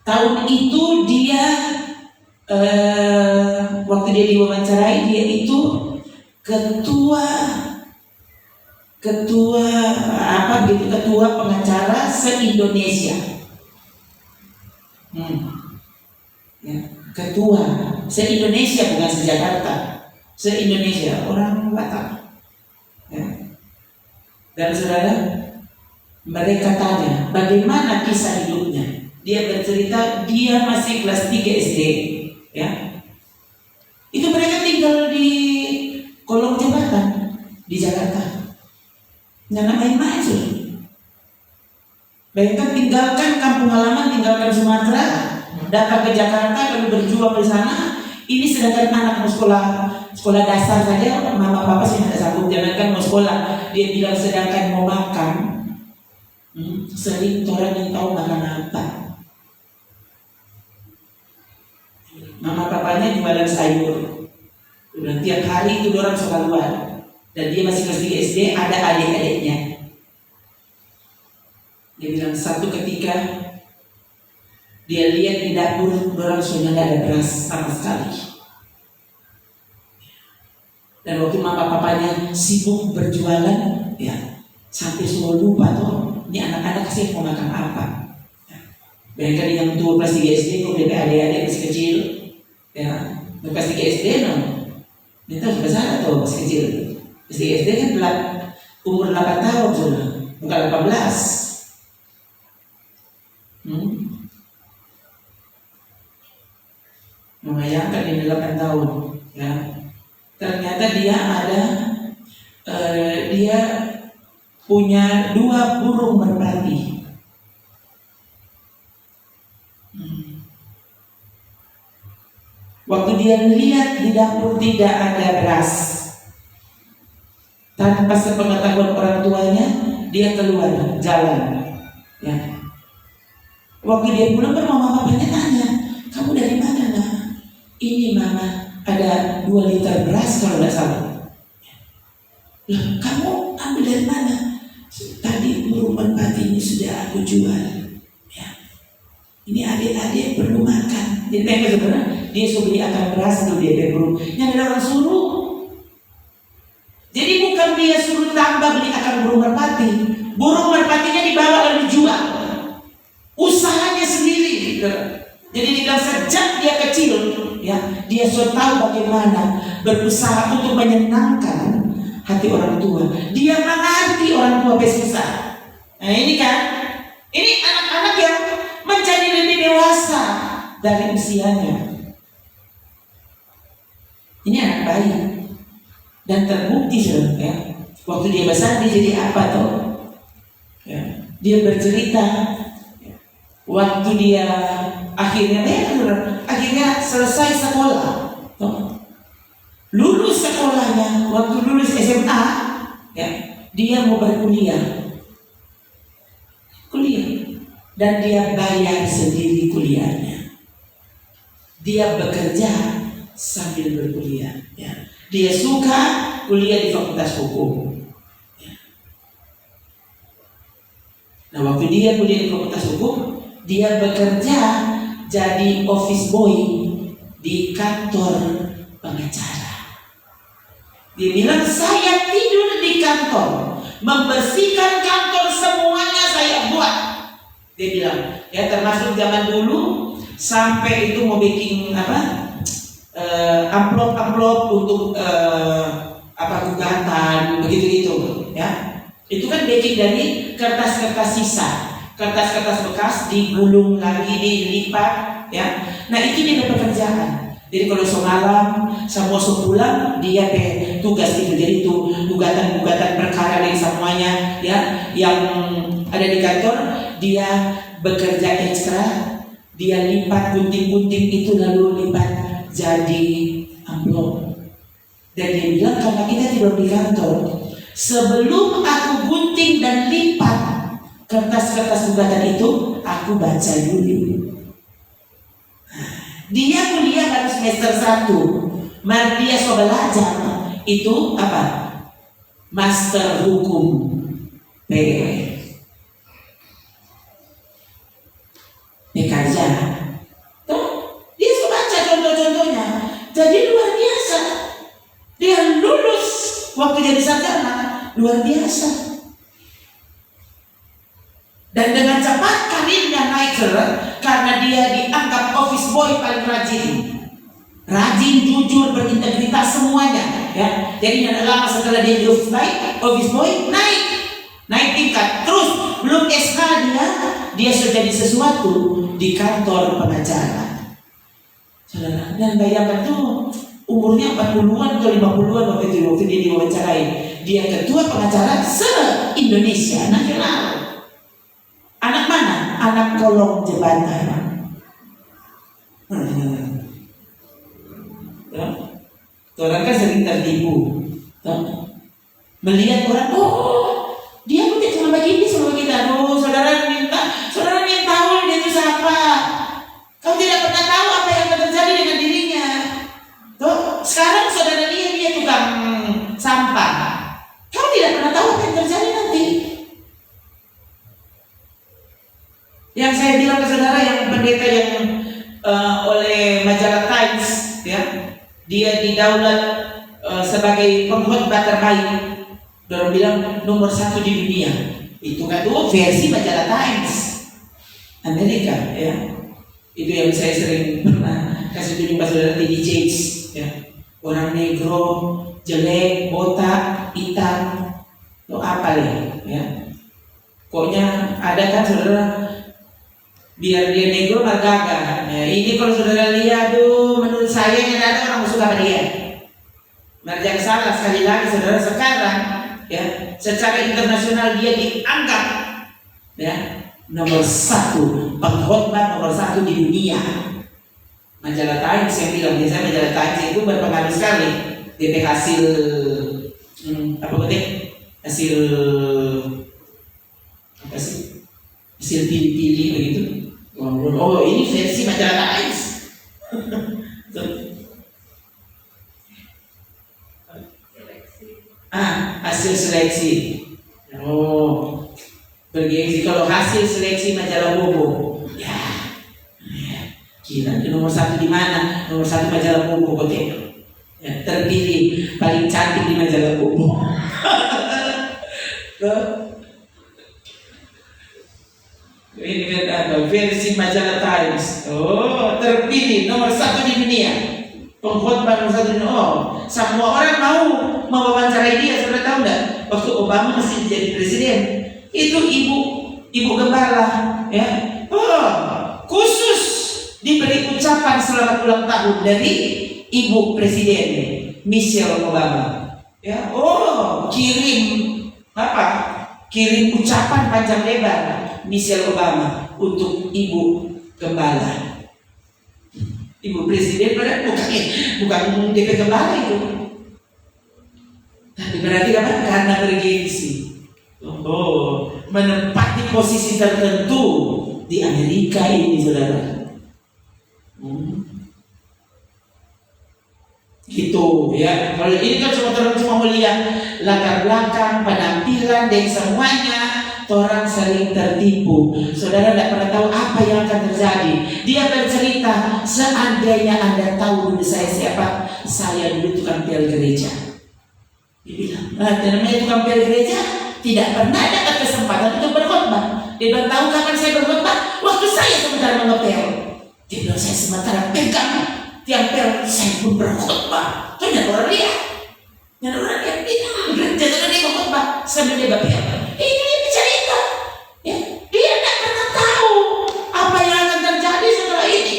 Tahun itu dia waktu dia diwawancarai, dia itu ketua pengacara se-Indonesia. Ya, ketua se-Indonesia, bukan se-Jakarta, se-Indonesia, orang Batak. Ya. Dan saudara, mereka tanya bagaimana kisah hidupnya. Dia bercerita dia masih kelas 3 SD, ya. Itu mereka tinggal di kolong jembatan di Jakarta. Jangan main-main sih. Bayangkan tinggalkan kampung halaman, tinggalkan Sumatera, datang ke Jakarta, lalu berjuang di sana. Ini sedangkan anak mau sekolah dasar saja, mama papa sih tidak sanggup. Jangankan mau sekolah, dia bilang sedangkan mau makan, sering orang yang tahu makan apa. Mama papanya jualan sayur. Dan tiap hari itu orang sekolah luar. Dan dia masih kelas 3 SD, ada adik-adiknya. Dia bilang satu ketika dia lihat di dapur orang sudah tidak ada beras sama sekali. Dan waktu mama papanya sibuk berjualan, ya sampai semua lupa tuh, ini anak-anak sih mau makan apa. Bayangkan yang tua kelas 3 SD, kemudian adik-adik masih kecil, ya kelas 3 SD itu sudah salah tuh masih kecil. Kelas 3 SD kan umur 8 tahun sudah, bukan 18. Membayangkan ini 8 tahun, ya. Ternyata dia punya 2 burung merpati. Waktu dia lihat di dapur tidak ada beras, tanpa sepengetahuan orang tuanya, dia keluar jalan. Ya. Waktu dia pulang, mama papanya tanya, kamu dari mana nak? Ini mama, ada 2 liter beras kalau tidak salah. Loh, kamu ambil dari mana? Tadi burung merpati ini sudah aku jual. Ya. Ini adik-adik perlu makan. Jadi sebenarnya dia suruh beli akan beras untuk dia berburu. Yang ada orang suruh. Jadi bukan dia suruh tambah beli akan burung merpati. Burung merpatinya dibawa lalu dijual. Usahanya sendiri. Jadi dibilang sejak dia kecil, ya, dia sudah tahu bagaimana berusaha untuk menyenangkan hati orang tua. Dia mengerti orang tua bersusah. Nah ini kan, ini anak-anak yang menjadi lebih dewasa dari usianya. Ini anak bayi dan terbukti sudah, ya. Waktu dia besar dia jadi apa tuh? Ya. Dia bercerita waktu dia akhirnya selesai sekolah, lulus sekolahnya. Waktu lulus SMA, ya, dia mau berkuliah, dan dia bayar sendiri kuliahnya. Dia bekerja sambil berkuliah, ya. Dia suka kuliah di Fakultas Hukum, ya. Nah waktu dia kuliah di Fakultas Hukum, dia bekerja jadi office boy di kantor pengacara. Dia bilang saya tidur di kantor, membersihkan kantor semuanya saya buat. Dia bilang, ya termasuk zaman dulu sampai itu mau bikin amplop untuk gugatan begitu ya. Itu kan bikin dari kertas-kertas sisa. Kertas-kertas bekas digulung lagi, dilipat, ya. Nah itu dia pekerjaan. Jadi kalau semalam, semua pulang, dia tugas itu. Jadi itu gugatan perkara dan semuanya, ya, yang ada di kantor, dia bekerja ekstra, dia lipat gunting-gunting itu lalu lipat jadi amplop. Dan dia bilang karena kita tidur di kantor, sebelum aku gunting dan lipat kertas-kertas gugatan itu, aku baca dulu. Dia kuliah baru semester 1, maka dia sudah belajar itu apa? Master Hukum PKJ. Tuh, dia sudah baca contoh-contohnya. Jadi luar luar biasa. Dan dengan cepat karirnya naik, saudara, karena dia dianggap office boy paling rajin, jujur, berintegritas semuanya. Ya, jadi tidak lama setelah dia jadi office boy naik tingkat. Terus belum SK dia sudah jadi sesuatu di kantor pengacara. Saudara, dan bayangkan tuh umurnya 40-an atau 50-an waktu dia diwawancarai. Dia ketua pengacara se-Indonesia nasional. Anak mana? Anak kolong jembatan. Ya. Orang kan sering tertipu. Melihat orang, oh dia putih sama begini sama kita. Oh saudara yang tahu dia itu siapa. Kau tidak pernah tahu apa yang akan terjadi dengan dirinya. Tuh, sekarang saudara dia tukang sampah. Kau tidak pernah tahu apa yang terjadi nanti. Yang saya bilang ke saudara, yang pendeta yang oleh majalah Times, ya, dia didaulat sebagai pengkhotbah terbaik. Dorong bilang nomor 1 di dunia. Itu kan versi majalah Times Amerika, ya. Itu yang saya sering pernah kasih tunjuk pas saudara T.D. Jakes, ya. Orang negro, jelek, botak, hitam, itu apa ya? Pokoknya ada kan saudara, biar dia negro margaga. Ya, ini kalau saudara lihat, menurut saya yang ada orang suka sama dia. Jangan salah, sekali lagi saudara, sekarang ya secara internasional dia dianggap ya nomor 1, pengkhotbah nomor 1 di dunia. Majalah Times yang bilang, biasanya majalah Times itu berpengaruh sekali. DP hasil hasil pilih-pilih begitu. Oh ini versi majalah Times. Hasil seleksi. Oh, bergengsi kalau hasil seleksi majalah Bobo. Ya. Gila, nomor 1 di mana? Nomor 1 majalah Bobo Kote. Ya, terpilih paling cantik di majalah Bobo. Ini kan apa? Versi majalah Times. Oh, terpilih nomor 1 di dunia. Pengkhotbah nomor 1 di dunia. Oh, semua orang mau mewawancarai dia. Saudara tahu nggak? Waktu Obama masih jadi presiden, itu ibu gembala, ya. Oh, khusus diberi ucapan selamat ulang tahun dari ibu presiden Michelle Obama. Ya, oh, kirim ucapan panjang lebar Michelle Obama untuk ibu gembala. Ibu presiden bukan DP gembala itu. Tapi berarti apa? Karena bergengsi. Oh, menempati posisi tertentu di Amerika ini, saudara. Gitu ya. Kalau ini kan cuma melihat latar belakang, penampilan dan semuanya, orang sering tertipu. Saudara tidak pernah tahu apa yang akan terjadi. Dia bercerita, seandainya Anda tahu dulu saya siapa, saya dulu tukang pel gereja. Dia bilang, namanya tukang pel gereja tidak pernah dapat kesempatan untuk berkhotbah. Dia bilang, tahu kapan saya berkhotbah? Waktu saya sementara mengepel. Dia bilang, saya sementara pegang tiang pel, saya pun berkhotbah. Itu orang lihat. Yang orang lihat, gereja dia berkhotbah sambil dia ngepel. Ini dia bercerita. Ya, dia tidak pernah tahu apa yang akan terjadi setelah ini.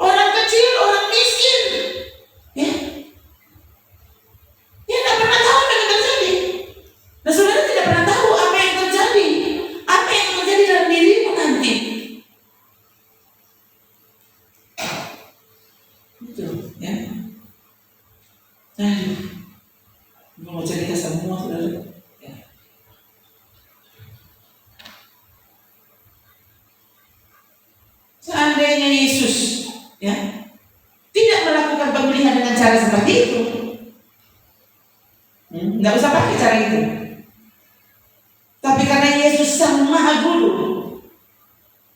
Orang kecil, orang miskin, ya, dia tidak pernah tahu apa yang akan terjadi. Nah, saudara tidak pernah tahu apa yang terjadi, apa yang terjadi dalam dirimu nanti. Betul, ya. Mau cerita semua, saudara. Seandainya Yesus ya tidak melakukan pemulihan dengan cara seperti itu, nggak usah pakai cara itu. Tapi karena Yesus sang Maha Guru,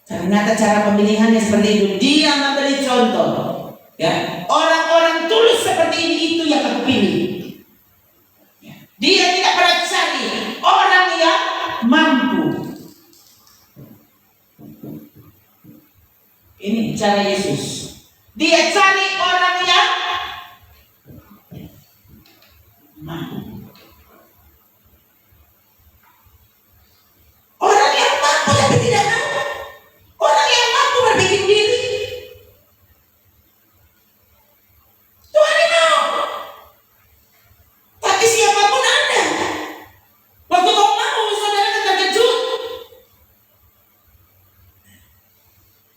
ternyata cara pemilihannya seperti itu. Dia memberi contoh, ya, orang-orang tulus seperti ini itu yang aku pilih. Dia bicara Yesus. Dia cari orang yang mampu. Orang yang mampu tapi tidak mau. Orang yang mampu berbikin diri. Tuhan mau. Tapi siapapun Anda, waktu kau mau, saudara akan terkejut.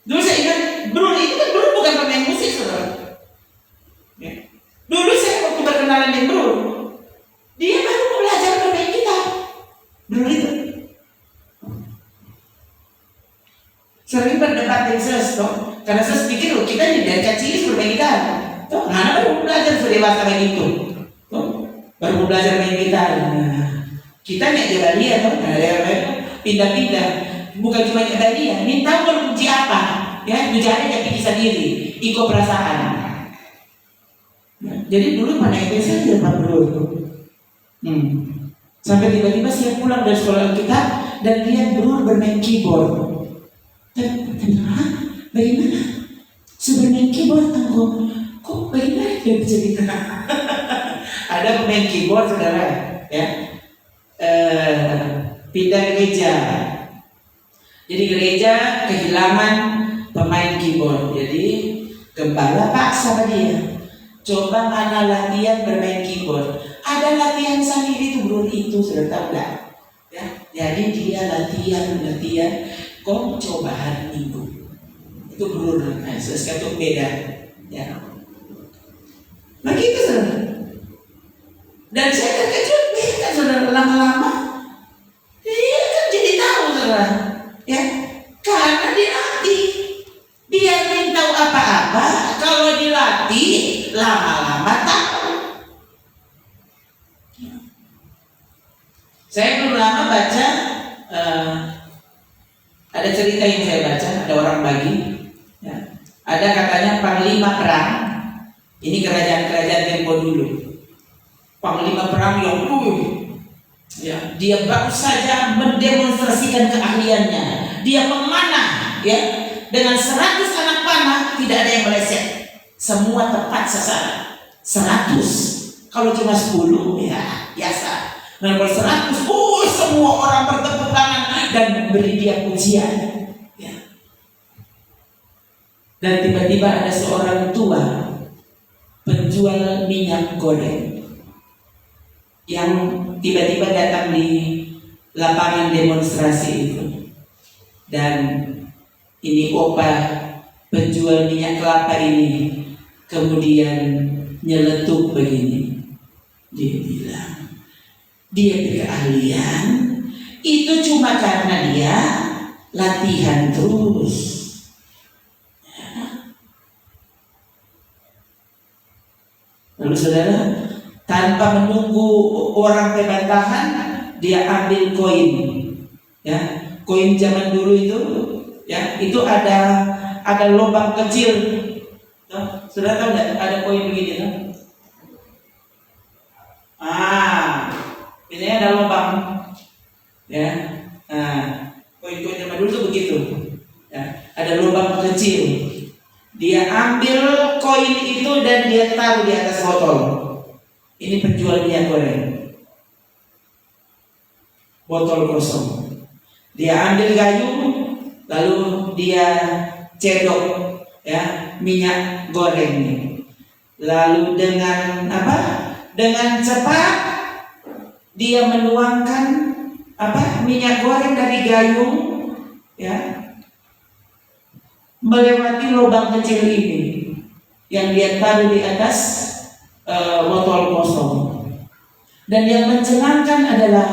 Dulu saya ingat, Brul itu kan Brul bukan pemain musik, saudara. Ya. Dulu saya waktu berkenalan dengan Brul, dia baru belajar bermain gitar. Brul itu sering berdebat dengan Ses, toh. Karena Ses pikir kita ini dari kecil bermain gitar. Toh, anak baru belajar sudah dewasa begitu. Toh, baru belajar main gitar. Nah, kita nggak jaga dia, toh. Nah, pindah-pindah. Bukan cuma jaga dia, minta berpuji apa? Ya, bicara jadi kisah diri, ikut perasaan. Nah, jadi dulu pada saya di depan Brul. Sampai tiba-tiba saya pulang dari sekolah kita dan lihat Brul bermain keyboard. Dan bagaimana? Sebenarnya keyboard kok bagaimana dia bisa gitu? Ada pemain keyboard, saudara, ya, pindah gereja. Jadi gereja kehilangan pemain keyboard. Jadi gembala paksa sama dia, coba mana latihan bermain keyboard. Ada latihan sendiri itu Brul itu, sudah tahu nggak? Ya, jadi dia latihan. Kau coba hari Minggu itu Brul, nah, sesuatu beda, ya. Begitu, saudara. Dan saya terkejut, kan saudara, lama-lama dia kan jadi tahu, saudara, ya, karena dilatih. Dia belum tahu apa-apa, kalau dilatih lama-lama tahu. Saya belum lama baca, ada cerita yang saya baca, ada orang bagi, ya, ada katanya panglima perang. Ini kerajaan-kerajaan tempo dulu. Panglima perang yang ya, dia baru saja mendemonstrasikan keahliannya. Dia memanah, ya, dengan 100 anak panah tidak ada yang meleset. Semua tepat sasaran. 100. Kalau cuma 10, ya biasa. Nah, kalau 100, semua orang bertepuk tangan dan memberi dia pujian. Ya. Dan tiba-tiba ada seorang tua penjual minyak goreng yang tiba-tiba datang di lapangan demonstrasi itu. Dan ini opa penjual minyak kelapa ini kemudian nyeletuk begini. Dia bilang, dia berkeahlian itu cuma karena dia latihan terus. Lalu saudara, tanpa menunggu orang pembantahan, dia ambil koin. Ya, koin zaman dulu itu, ya, itu ada lubang kecil. Saudara tahu nggak? Ada koin begini, kan? Ini ada lubang, ya. Nah, koin-koin zaman dulu itu begitu. Ya, ada lubang kecil. Dia ambil koin itu dan dia taruh di atas botol. Ini penjual minyak goreng. Botol kosong. Dia ambil kayu, lalu dia cedok, ya, minyak goreng ini. Lalu dengan apa? Dengan cepat dia menuangkan minyak goreng dari gayung, ya, melewati lubang kecil ini yang dia taruh di atas botol kosong. Dan yang menyenangkan adalah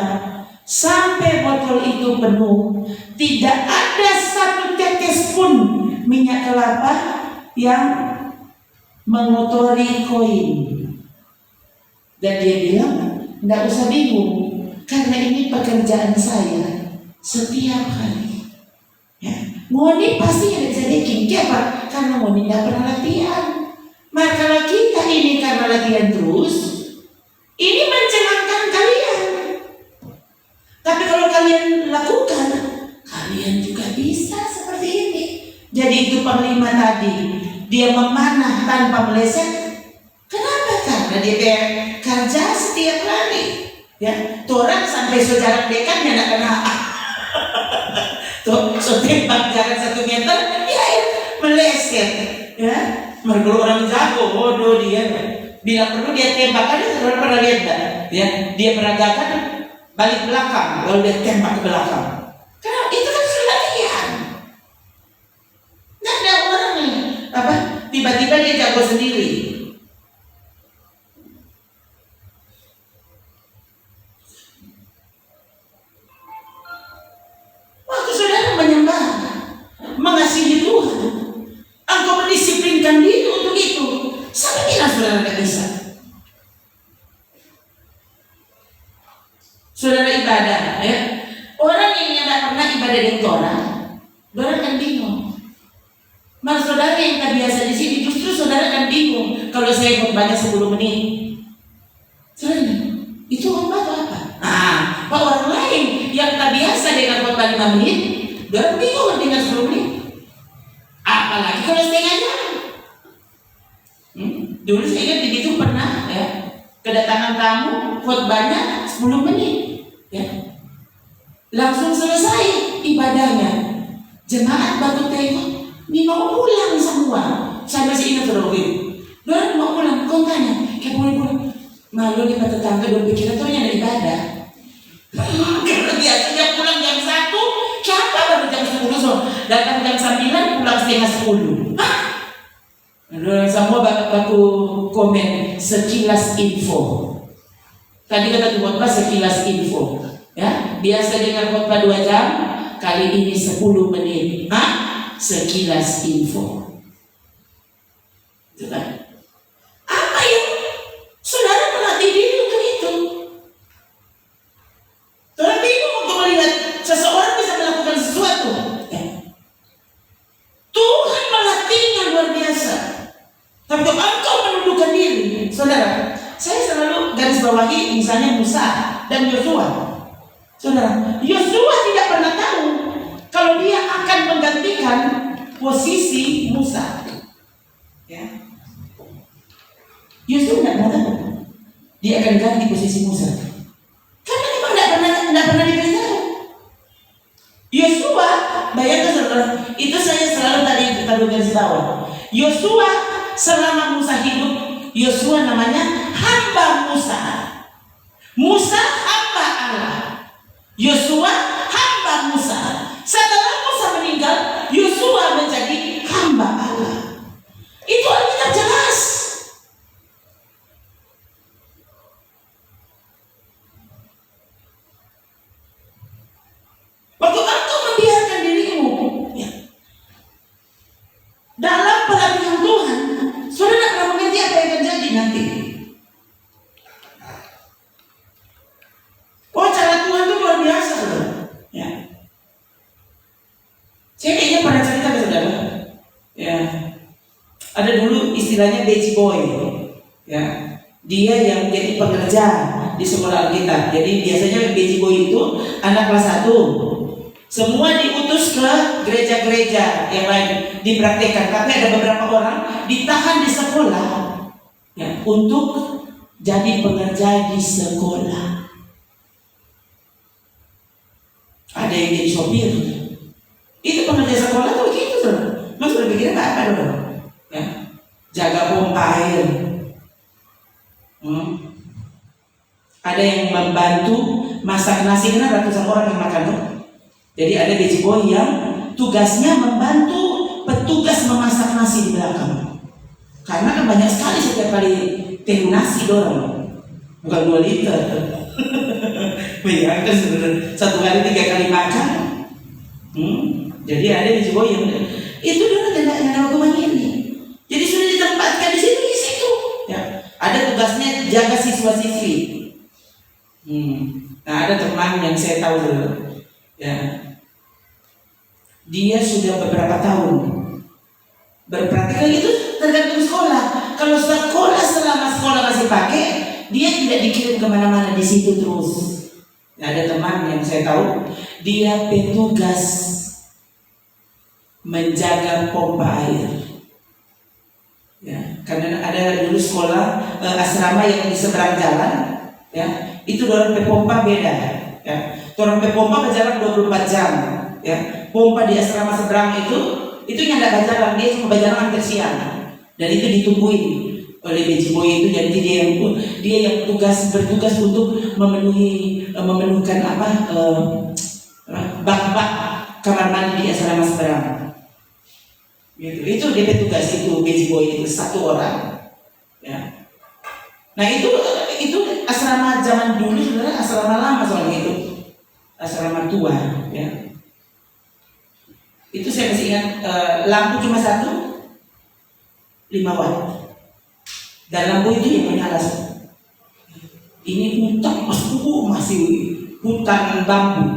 sampai botol itu penuh, tidak ada satu tetes pun minyak kelapa yang mengotori koin. Dan dia bilang, tidak usah bingung, karena ini pekerjaan saya setiap hari. Ya, Moni pasti ada sedikit. Kenapa? Karena Moni tidak pernah latihan. Maka kalau kita ini karena latihan terus, ini mencenangkan kalian. Tapi kalau kalian lakukan, kalian juga bisa seperti ini. Jadi itu panglima tadi dia memanah tanpa meleset. Kenapa? Karena dia kerja setiap hari. Ya, orang sampai sejarah dekatnya nak kena. Tuh, tembak jarak 1 meter, ya meleset. Ya, mereka orang jago, bodoh dia. Bila perlu dia tembak, ada pernah lihat tak? Ya, dia peragakan balik belakang, lalu dia tembak ke belakang. Karena itu kan sudah latihan. Nggak ada orang nih, tiba-tiba dia jago sendiri. Waktu saudara menyembah, mengasihi Tuhan, engkau mendisiplinkan diri untuk itu. Sampai bila saudara tidak bisa? Saudara ibadah, ya. Orang yang tidak pernah ibadah dengan Torah, saudara akan bingung. Mas saudara yang tak biasa di sini, justru saudara akan bingung kalau saya khotbahnya 10 menit. Saudara, itu khotbah apa? Pak orang lain yang tak biasa dengan khotbah 5 menit, saudara bingung dengan 10 menit. Apalagi kalau setengah jam. Dulu saya ingat begitu pernah, ya, kedatangan tamu, khotbahnya 10 menit, ya. Langsung selesai ibadahnya. Jemaat baru tengok, ini mau pulang semua. Saya masih ingat terus itu. Baru mau pulang, kau tanya, kayak pulang. Malu nih pada tetangga, dong pikir itu hanya ibadah. Karena biasanya pulang jam 1, siapa baru jam 10 so? Datang jam 9, pulang setengah 10. Semua baku komen sekilas info. Tadi kata khotbah sekilas info. Ya, biasa dengar khotbah 2 jam, kali ini 10 menit. Sekilas info. Itu kan? Apa yang saudara melatih diri untuk itu? Saudara bingung untuk melihat seseorang bisa melakukan sesuatu. Ya. Tuhan melatihnya luar biasa. Tapi kalau engkau menundukkan diri, saudara, saya selalu garis bawahi misalnya Musa dan Yosua. Saudara, Yosua tidak pernah tahu kalau dia akan menggantikan posisi Musa. Ya. Yosua tidak pernah tahu dia akan ganti posisi Musa. Karena memang tidak pernah diberitahu. Yosua, bayangkan saudara, itu saya selalu tadi garis bawah. Yosua selama Musa hidup, Yosua namanya hamba Musa. Musa hamba Allah. Yosua hamba Musa. Setelah Musa meninggal, Yosua menjadi hamba Allah. Itu Alkitab jelas. Waktu engkau membiarkan dirimu, ya, dalam pelatihan Tuhan, saudara tidak pernah mengerti apa yang akan jadi nanti. Oh, cara Tuhan itu luar biasa, saudara. Ya. Saya kayaknya pernah cerita ke saudara. Ya. Ada dulu istilahnya baby boy. Ya. Dia yang jadi pekerja di sekolah Alkitab. Jadi biasanya baby boy itu anak kelas 1. Semua diutus ke gereja-gereja yang lain dipraktikkan, tapi ada beberapa orang ditahan di sekolah, ya, untuk jadi pengerja di sekolah. Ada yang jadi sopir. Itu pengerja sekolah tuh begitu tuh. Mas udah pikir apa dong? Ya, jaga pompa air. Ada yang membantu masak nasi, karena ratusan orang yang makan tuh. Jadi ada baby boy yang tugasnya membantu petugas memasak nasi di belakang. Karena kan banyak sekali setiap kali teh nasi dorong, bukan 2 liter. Bayangkan sebenarnya 1 kali 3 kali makan. Jadi ada baby boy yang itu dulu tidak waktu ini. Jadi sudah ditempatkan di situ. Ya. Ada tugasnya jaga siswa-siswi. Nah, ada teman yang saya tahu dulu. Ya. Dia sudah beberapa tahun berpraktik itu tergantung sekolah. Kalau sekolah selama sekolah masih pakai, dia tidak dikirim kemana-mana, di situ terus. Nah, ada teman yang saya tahu, dia petugas menjaga pompa air. Ya, karena ada dulu sekolah asrama yang di seberang jalan, ya, itu dorong pompa beda, ya. Dorong pompa berjalan 24 jam, ya. Pompa di asrama seberang itu yang nggak berjalan, dia cuma berjalan hampir siang, dan itu ditungguin oleh Beji Boy itu. Jadi dia yang bertugas untuk memenuhkan bak-bak kamar mandi di asrama seberang. Gitu. Itu dia tugas itu Beji Boy itu satu orang, ya. Nah itu asrama zaman dulu sebenarnya asrama lama soalnya itu asrama tua, ya. Itu saya masih ingat lampu cuma 5 watt, dan lampu itu yang menyala. Ini hutan masih hutan bambu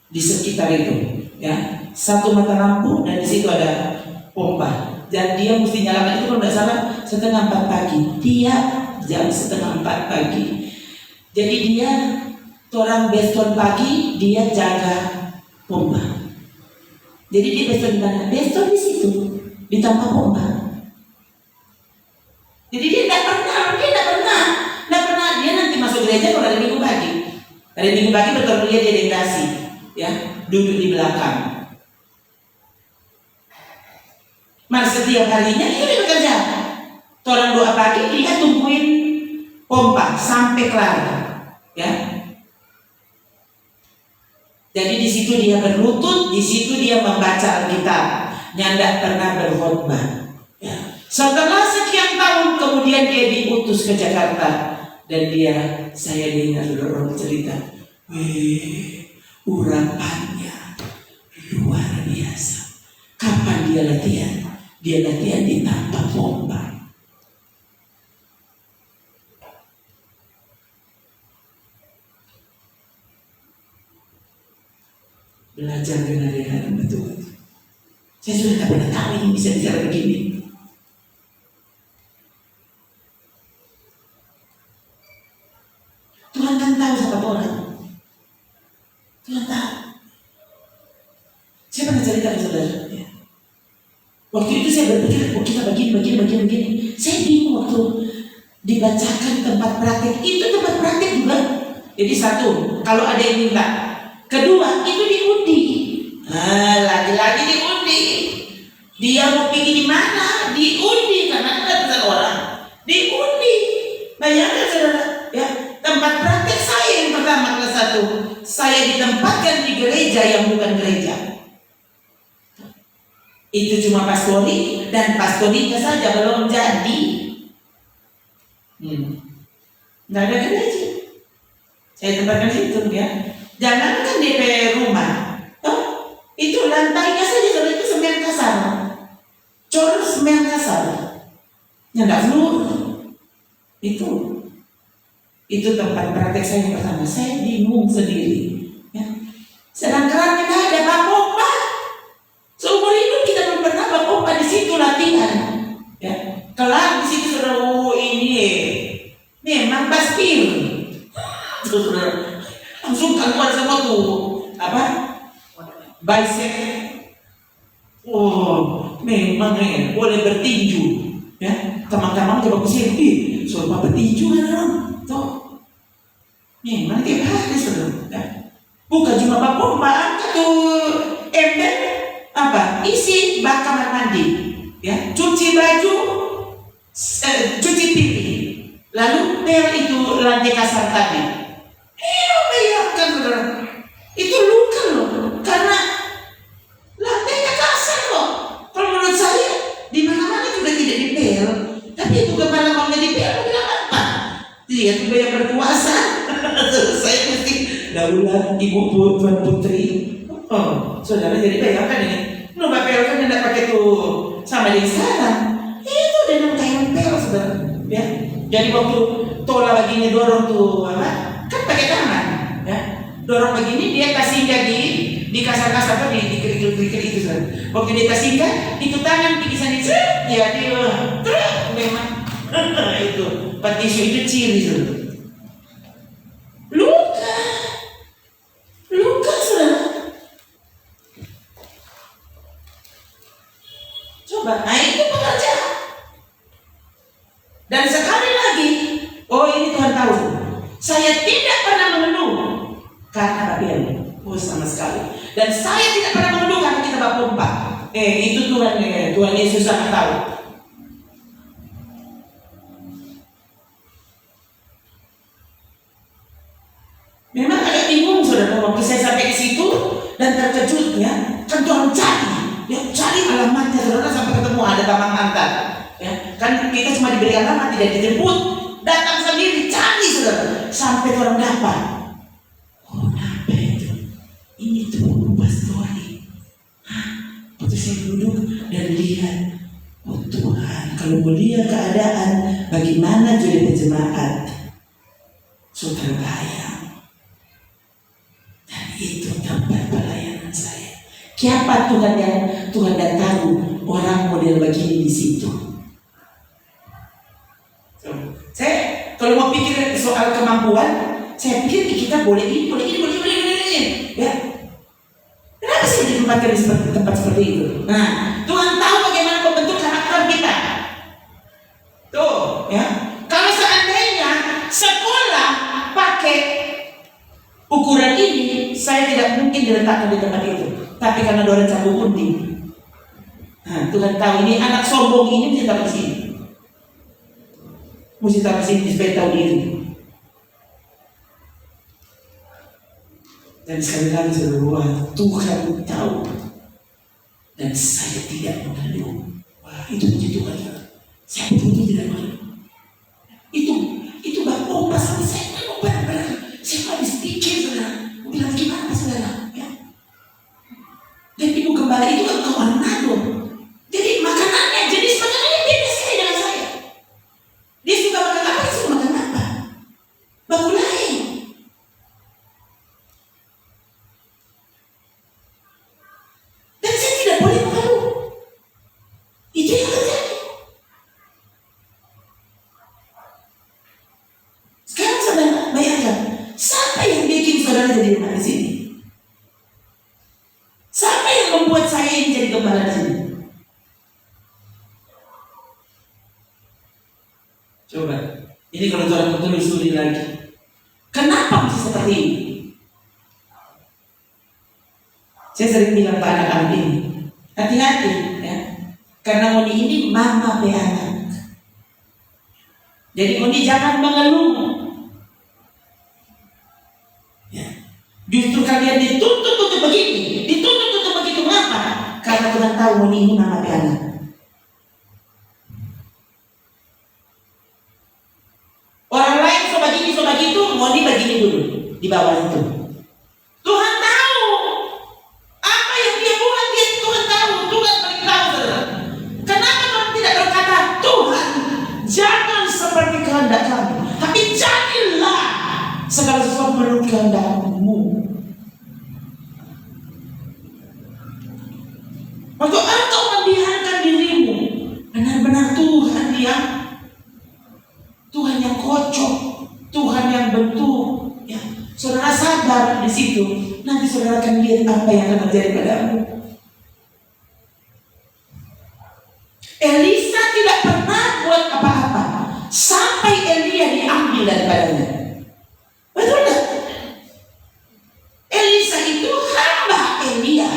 di sekitar itu, ya. Satu mata lampu dan di situ ada pompa, dan dia mesti nyalakan itu kalau tidak salah 3:30 pagi, tiap jam 3:30 pagi. Jadi dia orang beston pagi dia jaga pompa. Jadi dia beston di situ di tempat pompa. Jadi dia tidak pernah dia nanti masuk gereja kalau hari Minggu pagi. Hari Minggu pagi betul dia delegasi, ya, duduk di belakang. Mas setiap harinya dia bekerja. Orang doa pagi dia tungguin pompa sampai kelar, ya. Jadi di situ dia berlutut, di situ dia membaca Alkitab, nyandak pernah berkhotbah. Ya. Setelah sekian tahun kemudian dia diutus ke Jakarta, dan saya dengar orang cerita, urapannya luar biasa. Kapan dia latihan? Dia latihan di tanpa pompa. Belajar dengan dia betul. Saya sudah tak pernah tahu ini bisa bicara begini. Tuhan kan tahu siapa orang. Tuhan tahu. Saya pernah cerita ke saudara. Ya. Waktu itu saya berpikir, kita begini. Saya bingung waktu dibacakan tempat praktek. Itu tempat praktek juga. Jadi satu, kalau ada yang minta. Kedua, itu diundi. Lagi-lagi diundi. Dia mau pergi di mana? Diundi, karena ada besar orang. Diundi. Bayangkan saudara, ya, tempat praktek saya yang pertama kelas 1. Saya ditempatkan di gereja yang bukan gereja. Itu cuma pastori, dan pastorinya saja belum jadi. Nggak ada gereja. Saya tempatkan situ, ya. Jangankan DP rumah, itu lantainya saja kalau itu semen kasar, cor semen kasar, nggak flur. Itu tempat praktek saya yang pertama. Saya bingung sendiri, ya. Sedangkan nggak ada bapompa. Seumur hidup kita belum pernah bapompa di situ latihan, ya. Kelar di situ sudah ini memang paspil. Langsung keluar semua tuh bicep. Memang boleh bertinju, ya. Teman-teman coba kusir, suruh bertinju kan, tuh. Memang tiap hari sudah, ya. Bukan cuma pompa, angkat tuh ember isi bak kamar mandi, ya. Cuci baju, cuci pipi, lalu pel itu lantai kasar tadi. Bayangkan saudara, itu luka loh, karena lantainya kasar loh. Kalau menurut saya di mana-mana sudah tidak dipel, tapi itu kepala mau dipel, bilang apa? Lihat yang berkuasa. Saya mesti daulat ibu Tuan Putri. Saudara, jadi bayangkan ini, lu nggak pel kan tidak pakai tuh sama di sana. Itu dengan kain pel saudara, ya. Jadi waktu tola baginya dorong tuh kan pakai tangan, ya. Dorong begini dia kasih di kasar-kasar di kerikil-kerikil itu kan. Waktu dia kasihkan itu tangan pikisan itu, ya dia memang itu patisu itu ciri itu. Luka saudara. Coba, itu pekerjaan. Dan sekali lagi, oh ini Tuhan tahu, saya tidak pernah mengeluh karena bagian. Oh sama sekali. Dan saya tidak pernah mengeluh karena kita bab pompa. Itu Tuhan, Tuhan Yesus sangat tahu. Memang agak bingung saudara waktu saya sampai ke situ dan terkejut ya. Kan Tuhan cari alamatnya saudara sampai ketemu ada Taman Antar. Ya, kan kita cuma diberikan alamat, tidak dijemput, datang sendiri cari saudara sampai orang dapat. Oh apa itu? Ini tuh pastori. Waktu saya duduk dan lihat, oh Tuhan, kalau melihat keadaan bagaimana jadi jemaat, saudara bayang. Dan itu tempat pelayanan saya. Siapa Tuhan yang tahu orang model begini di situ? Saya kalau mau pikir soal kemampuan, saya pikir kita boleh ini. Ya. Kenapa sih ditempatkan di tempat seperti itu? Nah, Tuhan tahu bagaimana membentuk karakter kita. Tuh, ya. Kalau seandainya sekolah pakai ukuran ini, saya tidak mungkin diletakkan di tempat itu. Tapi karena Doren cabut undi, nah, Tuhan tahu ini anak sombong ini mesti taruh di sini. Mesti taruh di sini supaya tahu diri. Dan sekali lagi saudara, Tuhan tahu. Dan saya tidak mengeluh. Wah, itu puji Tuhan. Saya betul-betul tidak mengeluh. Itu bak pompa sampai saya mau benar-benar. Saya habis pikir saudara. Bilang gimana saudara? Ya. Dan ibu gembala itu kan ke Manado. Jadi makanannya jenis makanannya beda sekali dengan saya. Dia suka makan apa? Dia suka makan apa? Baku lain. Dan saya tidak boleh mengeluh. Itu yang terjadi. Sekarang saudara bayangkan, siapa yang bikin saudara jadi gembala di sini? Siapa yang membuat saya ini jadi gembala di sini? Coba, ini kalau Tuhan betul studi lagi. Kenapa mesti seperti ini? Saya sering bilang ke anak-anak ini, hati-hati ya. Karena Moni ini mama be anak. Jadi Moni jangan mengeluh. Ya. Justru kalian dituntut untuk begini, dituntut untuk begitu. Mengapa? Karena Tuhan tahu Moni ini mama be anak. Orang lain so begitu, Moni begini dulu di bawah itu. Tuhan tahu apa yang dia buat, Tuhan tahu, Tuhan paling tahu. Kenapa Tuhan tidak berkata, Tuhan jangan seperti kehendak kami, tapi jadilah segala sesuatu menurut kehendak-Mu. Waktu engkau membiarkan dirimu, benar-benar Tuhan yang kocok, Tuhan yang bentuk. Ya. Saudara sadar di situ, nanti saudara akan lihat apa yang akan terjadi padamu. Elisa tidak pernah buat apa-apa sampai Elia diambil daripadanya. Betul tak? Elisa itu hamba Elia.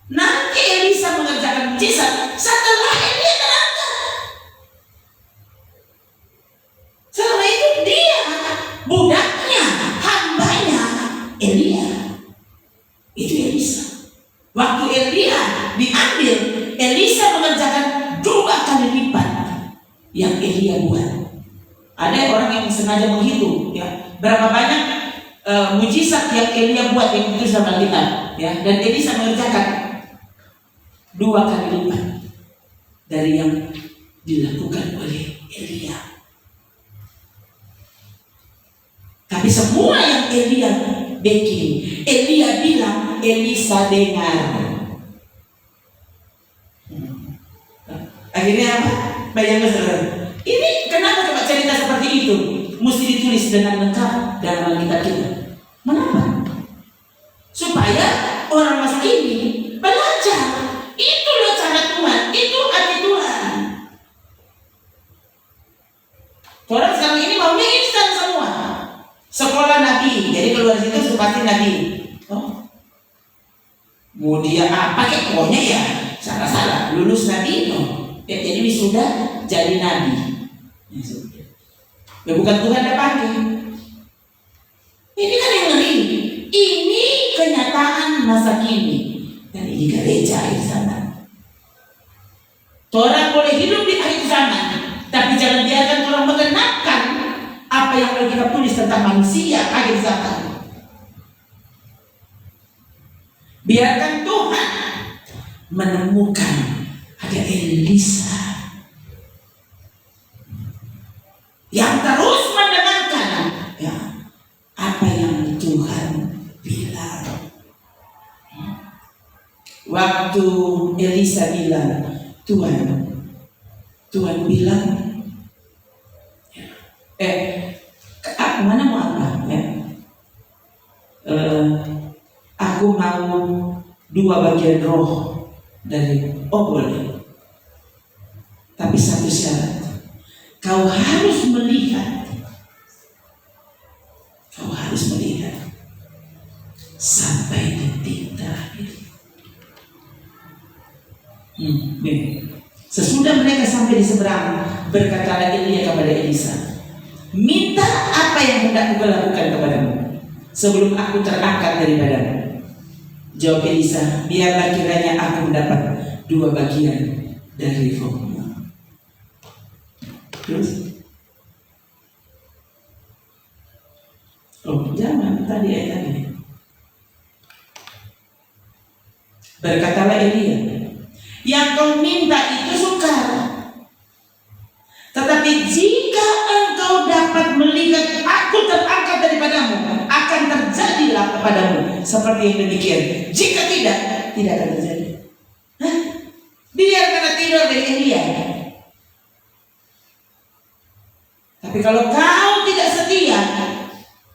Nanti Elisa mengerjakan mujizat setelah Elia terangkat. Setelah itu dia budaknya, hambanya Elia. Itu Elisa. Waktu Elia diambil, Elisa mengerjakan 2 kali lipat yang Elia buat. Ada orang yang sengaja menghitung ya, berapa banyak mujizat yang Elia buat yang itu sama kita ya, dan Elisa mengerjakan 2 kali lipat dari yang dilakukan oleh Elia. Tapi semua yang Elia bikin, Elia bilang, Elisa dengar. Akhirnya apa? Bayangkan saudara. Ini kenapa coba cerita seperti itu mesti ditulis dengan lengkap dalam Alkitab kita? Mengapa? Supaya orang masa ini belajar. Itu loh cara Tuhan, itu arti Tuhan. sekolah nabi, jadi keluar situ pasti nabi. Oh, mau dia pakai pokoknya ya salah lulus nabi, ya, jadi wisuda jadi nabi. Ya bukan Tuhan yang pakai. Ini kan yang ngeri. Ini kenyataan masa kini dan ini gereja akhir zaman. Orang boleh hidup di akhir zaman, tapi jangan biarkan orang mengenapkan apa yang Alkitab tulis tentang manusia akhir zaman. Biarkan Tuhan menemukan ada Elisa yang terus mendengarkan ya, apa yang Tuhan bilang. Waktu Elisa bilang, Tuhan bilang, mana mau apa? Ya? Aku mau 2 bagian roh dari, boleh. Tapi satu syarat, kau harus melihat sampai detik terakhir. Sesudah mereka sampai di seberang, berkatalah Elia kepada Elisa, minta apa yang hendak aku lakukan kepadamu sebelum aku terangkat daripadamu. Jawab Elisa, biarlah kiranya aku mendapat 2 bagian dari rohmu. Terus, jangan tadi ayat ini. Berkatalah Elia, yang kau minta itu sukar, tetapi jika engkau dapat melihat aku terangkat daripadamu, akan terjadilah kepadamu seperti yang demikian. Jika tidak akan terjadi. Biarkan tidur dari Elia. Tapi kalau kau tidak setia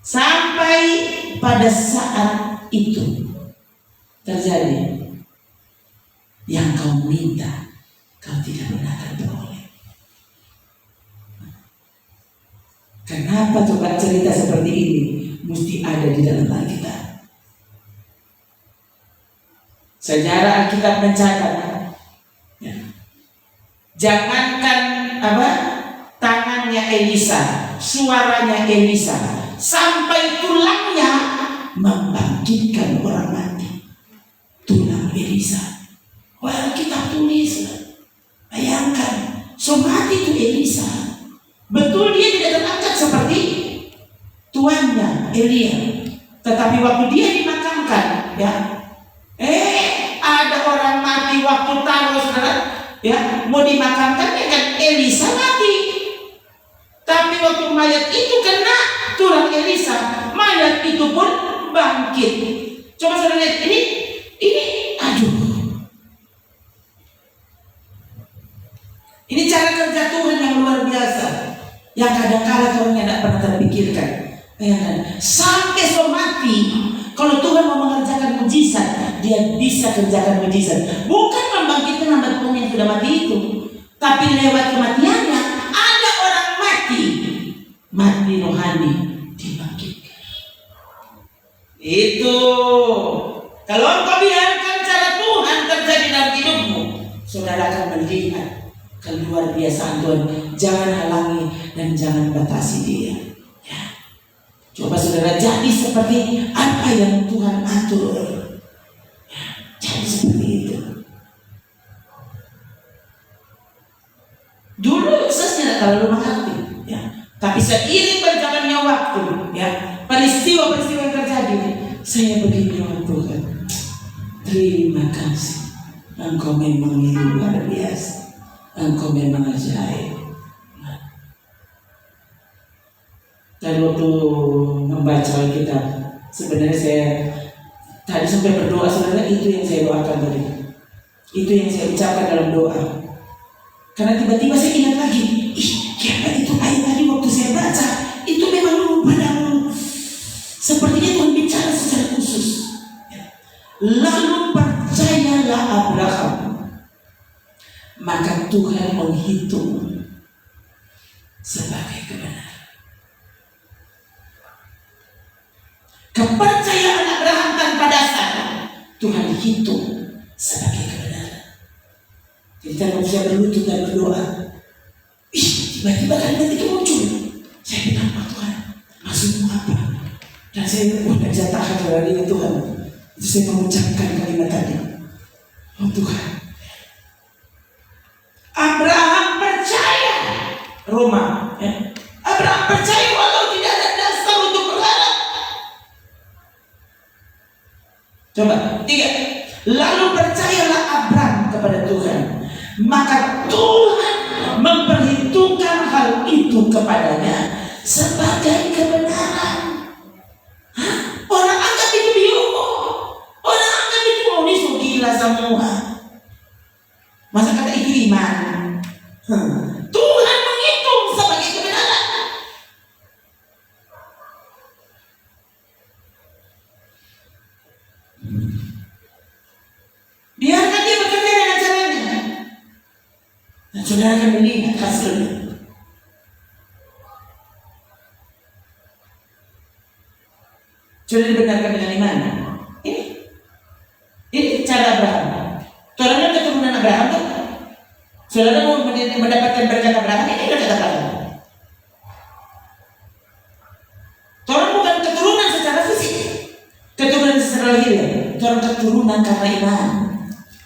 sampai pada saat itu terjadi, yang kau minta kau tidak benar beroleh. Kenapa coba cerita seperti ini mesti ada di dalam Alkitab? Sejarah Alkitab mencatat, ya, jangankan tangannya Elisa, suaranya Elisa, sampai tulangnya membangkitkan orang mati. Tulang Elisa. Alkitab tulis, bayangkan, mati itu Elisa. Betul dia tidak terangkat seperti tuannya Elia, tetapi waktu dia dimakamkan, ya, ada orang mati waktu taruh, saudara, ya, mau dimakamkan ya kan Elisa mati. Tapi waktu mayat itu kena tulang Elisa, mayat itu pun bangkit. Coba saudara lihat ini, aduh. Ini cara kerja Tuhan yang luar biasa, yang kadang-kadang orangnya tidak pernah terpikirkan. Sampai mati, kalau Tuhan mau mengerjakan mujizat, dia bisa kerjakan mujizat. Bukan membangkitkan hamba Tuhan yang sudah mati itu, tapi lewat kematiannya ada orang mati rohani dibangkitkan. Itu kalau engkau biarkan cara Tuhan terjadi dalam hidupmu, saudara akan melihat keluar biasaan Tuhan. Jangan halangi dan jangan batasi dia, ya. Coba saudara jadi seperti apa yang Tuhan atur, ya, jadi seperti itu. Dulu saya tidak terlalu mengerti, ya, tapi seiring berjalannya waktu, ya, peristiwa-peristiwa yang terjadi, saya begini, oh Tuhan, terima kasih, Engkau memang luar biasa. Engkau memang ajaib. Dan waktu membaca Alkitab, sebenarnya saya tadi sampai berdoa, saudara, itu yang saya doakan tadi. Itu yang saya ucapkan dalam doa. Karena tiba-tiba saya ingat lagi, itu ayat tadi waktu saya baca, itu memang padamu. Sepertinya Tuhan bicara secara khusus. Lalu percayalah Abraham, maka Tuhan menghitung sebagai kebenaran. dihitung sebagai kebenaran. Jadi kalau saya berlutut dan berdoa, tiba-tiba kalimat itu muncul. Saya bilang, Tuhan, maksudmu apa? Dan saya tidak bisa tahan dari Tuhan. Itu saya mengucapkan kalimat tadi. Oh Tuhan, Abraham percaya, Roma. Abraham percaya walau tidak ada dasar untuk berharap. Coba, 3. Lalu percayalah Abraham kepada Tuhan, maka Tuhan memperhitungkan hal itu kepadanya sebagai kebenaran. Orang anggap itu dihukum. Orang anggap itu musuh, gila semua. Masa kata itu iman? Tuhan menghitung sebagai kebenaran. Biarkan dia bekerja dengan caranya, dan saudara akan melihat hasilnya. Sudah dibenarkan dengan iman. Ini cara Abraham. Saudara keturunan Abraham tuh. Saudara mau mendapatkan berkat Abraham, ini berkat Abraham. Saudara bukan keturunan secara fisik, keturunan secara lahir. Saudara keturunan karena iman.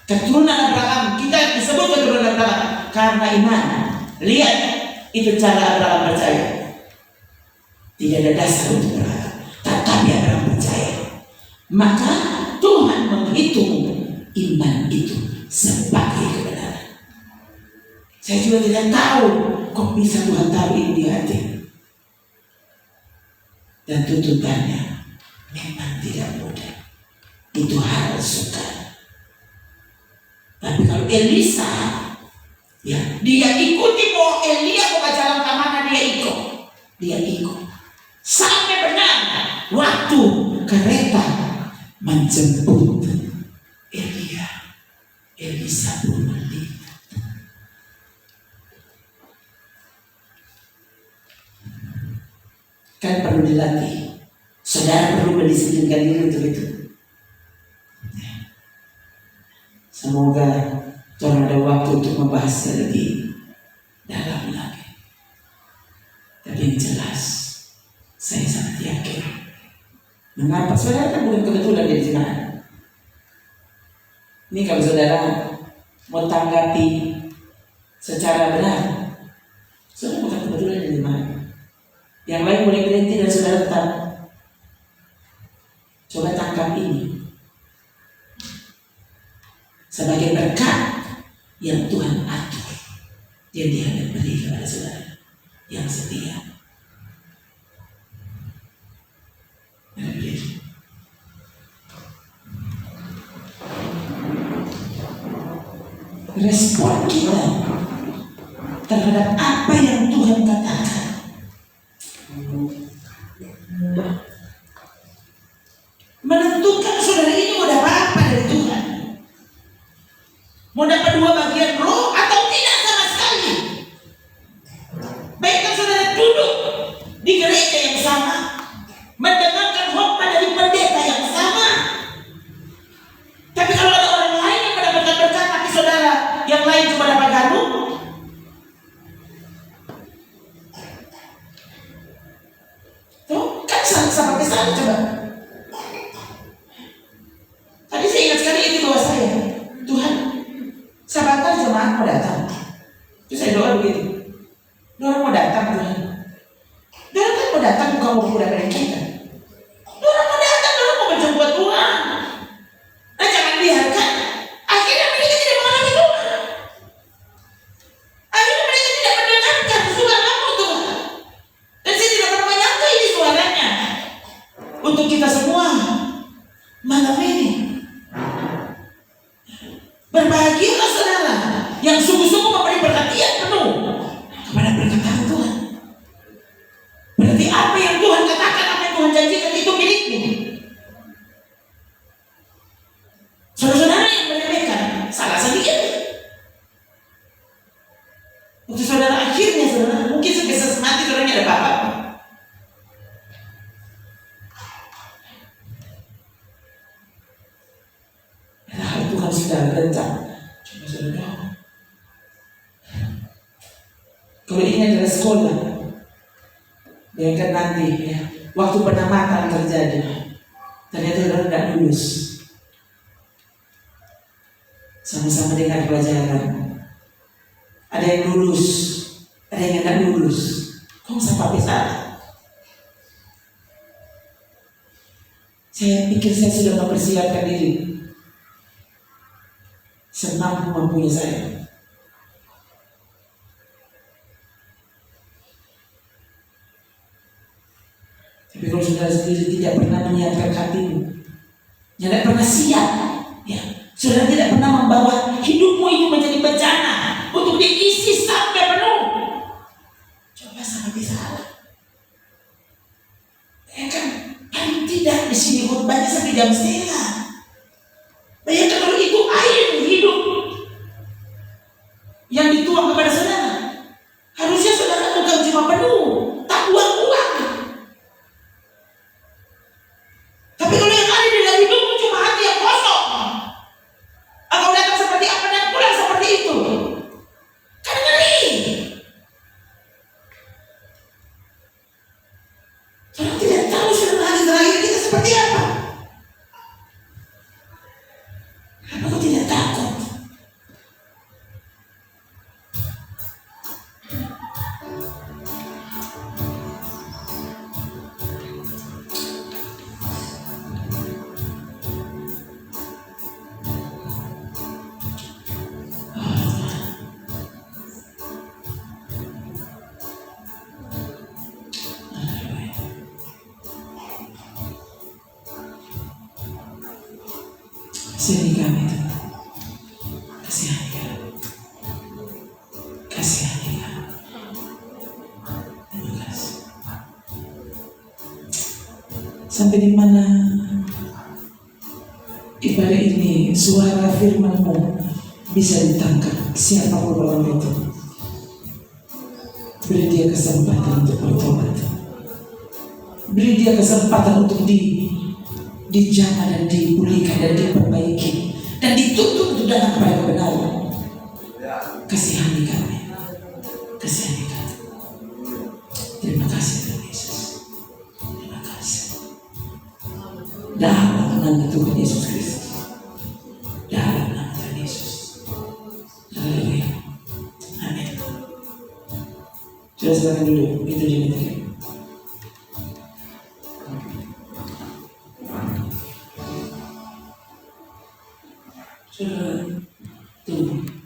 Keturunan Abraham, kita disebut keturunan Abraham karena iman. Lihat, itu cara Abraham percaya. Tidak ada dasar untuk berharap. Tetapi Abraham percaya, maka Tuhan menghitung iman itu sebagai kebenaran. Saya juga tidak tahu kok bisa Tuhan tahu ini di hati. Dan tuntutannya memang tidak mudah. Itu hal sukar. Tapi kalau Elisa, ya, dia ikuti mau Elia mau jalan kemana dia ikut. Dia ikut. Sampai benar waktu kereta menjemput Elia, Elisa pun melihat. Kan perlu dilatih. Saudara perlu mendisiplinkan diri untuk itu. Semoga Tuhan ada waktu untuk membahasnya lebih dalam lagi. Tapi yang jelas, saya sangat yakin. Mengapa? Saudara kan bukan kebetulan jadi jemaat. Ini kalau saudara mau tanggapi secara benar, saudara bukan kebetulan jadi jemaat. Yang lain boleh berhenti dan saudara tetap. Coba tangkap ini sebagai berkat yang Tuhan atur, yang Dia akan beri kepada saudara yang setia. Respon kita terhadap apa yang Tuhan katakan menentukan saudara ini mau dapat apa dari Tuhan. Mau dapat 2 bagian roh atau tidak sama sekali. Baiklah saudara duduk di gereja yang sama, mendengarkan khotbah dari pendeta yang sama. Tapi kalau ada orang lain yang mendapatkan berkat, tapi saudara yang lain cuma dapat gaduh, tuh kan sama kesana coba. Tadi saya ingat sekali itu doa saya, Tuhan, sahabat jemaat mau datang. Terus saya doa begitu, Tuhan mau datang Tuhan. Tuhan kan mau datang bukan mau mudah dari kita. Tuhan mau datang, Tuhan mau menjemput Tuhan. Nah jangan biarkan akhirnya mereka tidak mengalami Tuhan. Akhirnya mereka tidak mendengarkan suara-Mu Tuhan. Dan saya tidak pernah menyangka ini suaranya untuk kita semua malam ini. Berbahagialah saudara yang sungguh-sungguh memberi perhatian penuh kepada perkataan Tuhan. Berarti apa yang Tuhan katakan, apa yang Tuhan janjikan itu milikmu. Saudara-saudara yang meremehkan salah sedikit. Untuk saudara akhirnya saudara mungkin sebisa mati saudaranya ada apa-apa. Kalau ini adalah sekolah, bayangkan nanti ya, waktu penamatan terjadi, ternyata saudara tidak lulus, sama-sama dengan pelajaran. Ada yang lulus, ada yang tidak lulus. Kok sampai salah? Saya pikir saya sudah mempersiapkan diri semampu-mampunya saya. Tapi kalau saudara sendiri tidak pernah menyiapkan hatimu, tidak pernah siap, ya, saudara tidak pernah membawa hidupmu itu menjadi bencana untuk diisi sampai penuh. Coba sama salah. Ya kan? Paling tidak di sini khotbahnya sampai jam 1:30. Bayangkan kalau itu air hidup yang dituang kepada saudara. Harusnya saudara bukan cuma penuh, tak buang-buang. Tapi kalau yang ada di dalam hidupmu cuma hati yang kosong, atau datang seperti apa dan pulang seperti itu, kan ngeri. Saudara tidak tahu saudara hari terakhir kita seperti apa. Apa kau tidak takut? Kasihani kami Tuhan. Kasihani kami. Kasihani kami. Terima kasih. Sampai di mana ibadah ini suara firman-Mu bisa ditangkap siapapun orang itu. Beri dia kesempatan untuk bertobat. Beri dia kesempatan untuk dijamah dan dipulihkan dan diperbaiki dan dituntut untuk datang kepada kebenaran. Kasihani kami, kasihani kami. Terima kasih Tuhan Yesus. Terima kasih. Dalam nama Tuhan Yesus Kristus. Dalam nama Tuhan Yesus. Haleluya. Amin. Sudah silakan dulu. Itu diminta. Saudara,